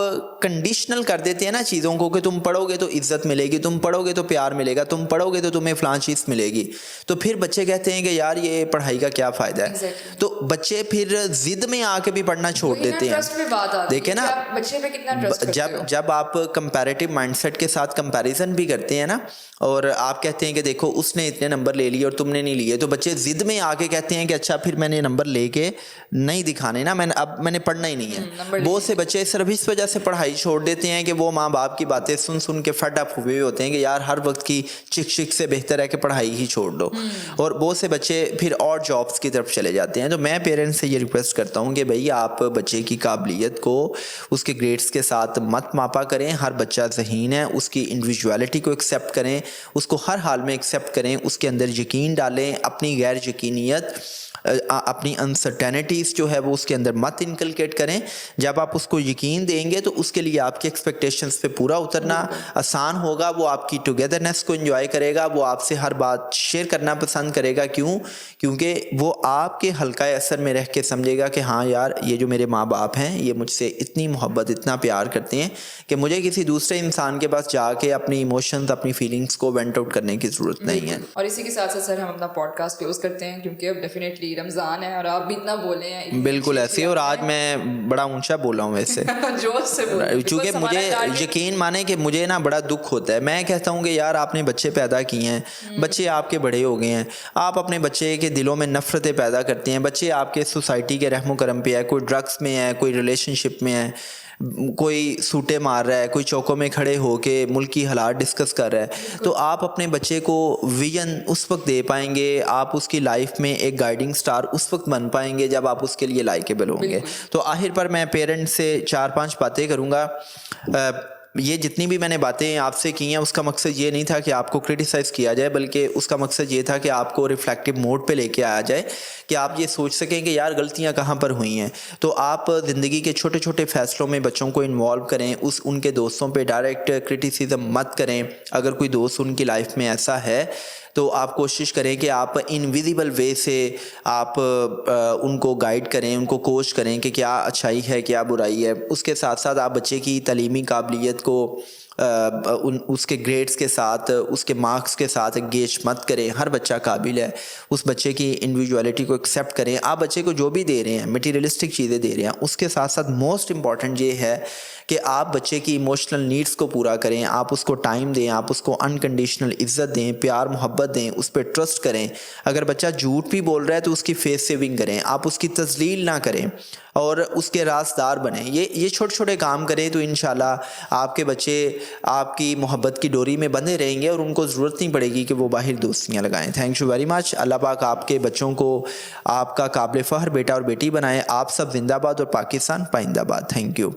कंडीशनल कर देते हैं ना चीज़ों को कि तुम पढ़ोगे तो इज्जत मिलेगी, तुम पढ़ोगे तो प्यार मिलेगा, तुम पढ़ोगे तो तुम्हें फलां चीज़ मिलेगी, तो फिर बच्चे कहते हैं कि यार ये पढ़ाई का क्या फ़ायदा है। तो बच्चे फिर जिद में आके भी पढ़ना छोड़ देते हैं। देखिए ना, बच्चे पे कितना ट्रस्ट करते हो। जब आप कंपैरेटिव माइंडसेट के साथ कंपैरिजन भी करते हैं ना, और आप कहते हैं कि देखो उसने इतने नंबर ले लिए और तुमने नहीं लिए, तो बच्चे जिद में आके कहते हैं कि अच्छा फिर मैंने नंबर लेके नहीं दिखाने ना, मैंने पढ़ना ही नहीं है। बहुत से बच्चे सिर्फ इस वजह से पढ़ाई छोड़ देते हैं कि वो माँ बाप की बातें सुन सुन के फट अप हुए होते हैं कि यार हर वक्त की चिक चिक से बेहतर है कि पढ़ाई ही छोड़ दो, और बहुत से बच्चे फिर और जॉब्स की तरफ चले जाते हैं। तो मैं पेरेंट्स से ये रिक्वेस्ट करता हूँ कि भाई आप बच्चे की काबिलियत को उसके ग्रेड्स के साथ मत मापा करें। हर बच्चा ज़हीन है, उसकी इंडिविजुअलिटी को एक्सेप्ट करें, उसको हर हाल में एक्सेप्ट करें, उसके अंदर यकीन डालें, अपनी गैर यकीनियत अपनी अनसर्टेनिटीज़ जो है वो उसके अंदर मत इनकलकेट करें। जब आप उसको यकीन देंगे तो उसके लिए आपकी एक्सपेक्टेशंस पे पूरा उतरना आसान होगा। वो आपकी टुगेदरनेस को एंजॉय करेगा, वो आपसे हर बात शेयर करना पसंद करेगा। क्यों? क्योंकि वो आपके हल्का असर में रह के समझेगा कि हाँ यार ये जो मेरे माँ बाप हैं ये मुझसे इतनी मोहब्बत इतना प्यार करते हैं कि मुझे किसी दूसरे इंसान के पास जाके अपनी इमोशंस अपनी फीलिंग्स को वेंट आउट करने की ज़रूरत नहीं है। और इसी के साथ साथ सर हम अपना पॉडकास्ट क्लोज करते हैं, क्योंकि अब डेफिनेटली रमज़ान है और आप भी इतना बोले हैं। बिल्कुल ऐसे, और आज मैं बड़ा ऊंचा बोला हूँ वैसे जोश से बोल, क्योंकि मुझे यकीन माने कि मुझे ना बड़ा दुख होता है। मैं कहता हूँ कि यार आपने बच्चे पैदा किए हैं, बच्चे आपके बड़े हो गए हैं, आप अपने बच्चे के दिलों में नफरतें पैदा करते हैं। बच्चे आपके सोसाइटी के रहमो करम पे है, कोई ड्रग्स में है, कोई रिलेशनशिप में है, कोई सूटे मार रहा है, कोई चौकों में खड़े होके मुल्क की हालात डिस्कस कर रहा है। तो आप अपने बच्चे को विजन उस वक्त दे पाएंगे, आप उसकी लाइफ में एक गाइडिंग स्टार उस वक्त बन पाएंगे जब आप उसके लिए लाइकेबल होंगे। तो आखिर पर मैं पेरेंट्स से 4-5 बातें करूँगा। ये जितनी भी मैंने बातें आपसे की हैं उसका मकसद ये नहीं था कि आपको क्रिटिसाइज़ किया जाए, बल्कि उसका मकसद ये था कि आपको रिफ्लेक्टिव मोड पे लेके आया जाए कि आप ये सोच सकें कि यार गलतियां कहाँ पर हुई हैं। तो आप ज़िंदगी के छोटे छोटे फ़ैसलों में बच्चों को इन्वॉल्व करें, उनके दोस्तों पे डायरेक्ट क्रिटिसिज्म मत करें। अगर कोई दोस्त उनकी लाइफ में ऐसा है तो आप कोशिश करें कि आप इनविजिबल वे से आप उनको गाइड करें, उनको कोच करें कि क्या अच्छाई है क्या बुराई है। उसके साथ साथ आप बच्चे की तालीमी काबिलियत को उसके ग्रेड्स के साथ, उसके मार्क्स के साथ एंगेज मत करें। हर बच्चा काबिल है, उस बच्चे की इंडिविजुअलिटी को एक्सेप्ट करें। आप बच्चे को जो भी दे रहे हैं, मटीरियलिस्टिक चीज़ें दे रहे हैं, उसके साथ साथ मोस्ट इम्पॉर्टेंट ये है कि आप बच्चे की इमोशनल नीड्स को पूरा करें। आप उसको टाइम दें, आप उसको अनकंडीशनल इज्जत दें, प्यार मोहब्बत दें, उस पर ट्रस्ट करें। अगर बच्चा झूठ भी बोल रहा है तो उसकी फेस सेविंग करें, आप उसकी तजलील ना करें और उसके राज़दार बने। ये छोटे छोटे काम करें तो इंशाल्लाह आपके बच्चे आपकी मोहब्बत की डोरी में बंधे रहेंगे और उनको ज़रूरत नहीं पड़ेगी कि वो बाहर दोस्तियाँ लगाएं। Thank you very much. अल्लाह पाक आपके बच्चों को आपका काबिल फ़ख्र बेटा और बेटी बनाए। आप सब जिंदाबाद और पाकिस्तान पाइंदाबाद। Thank you.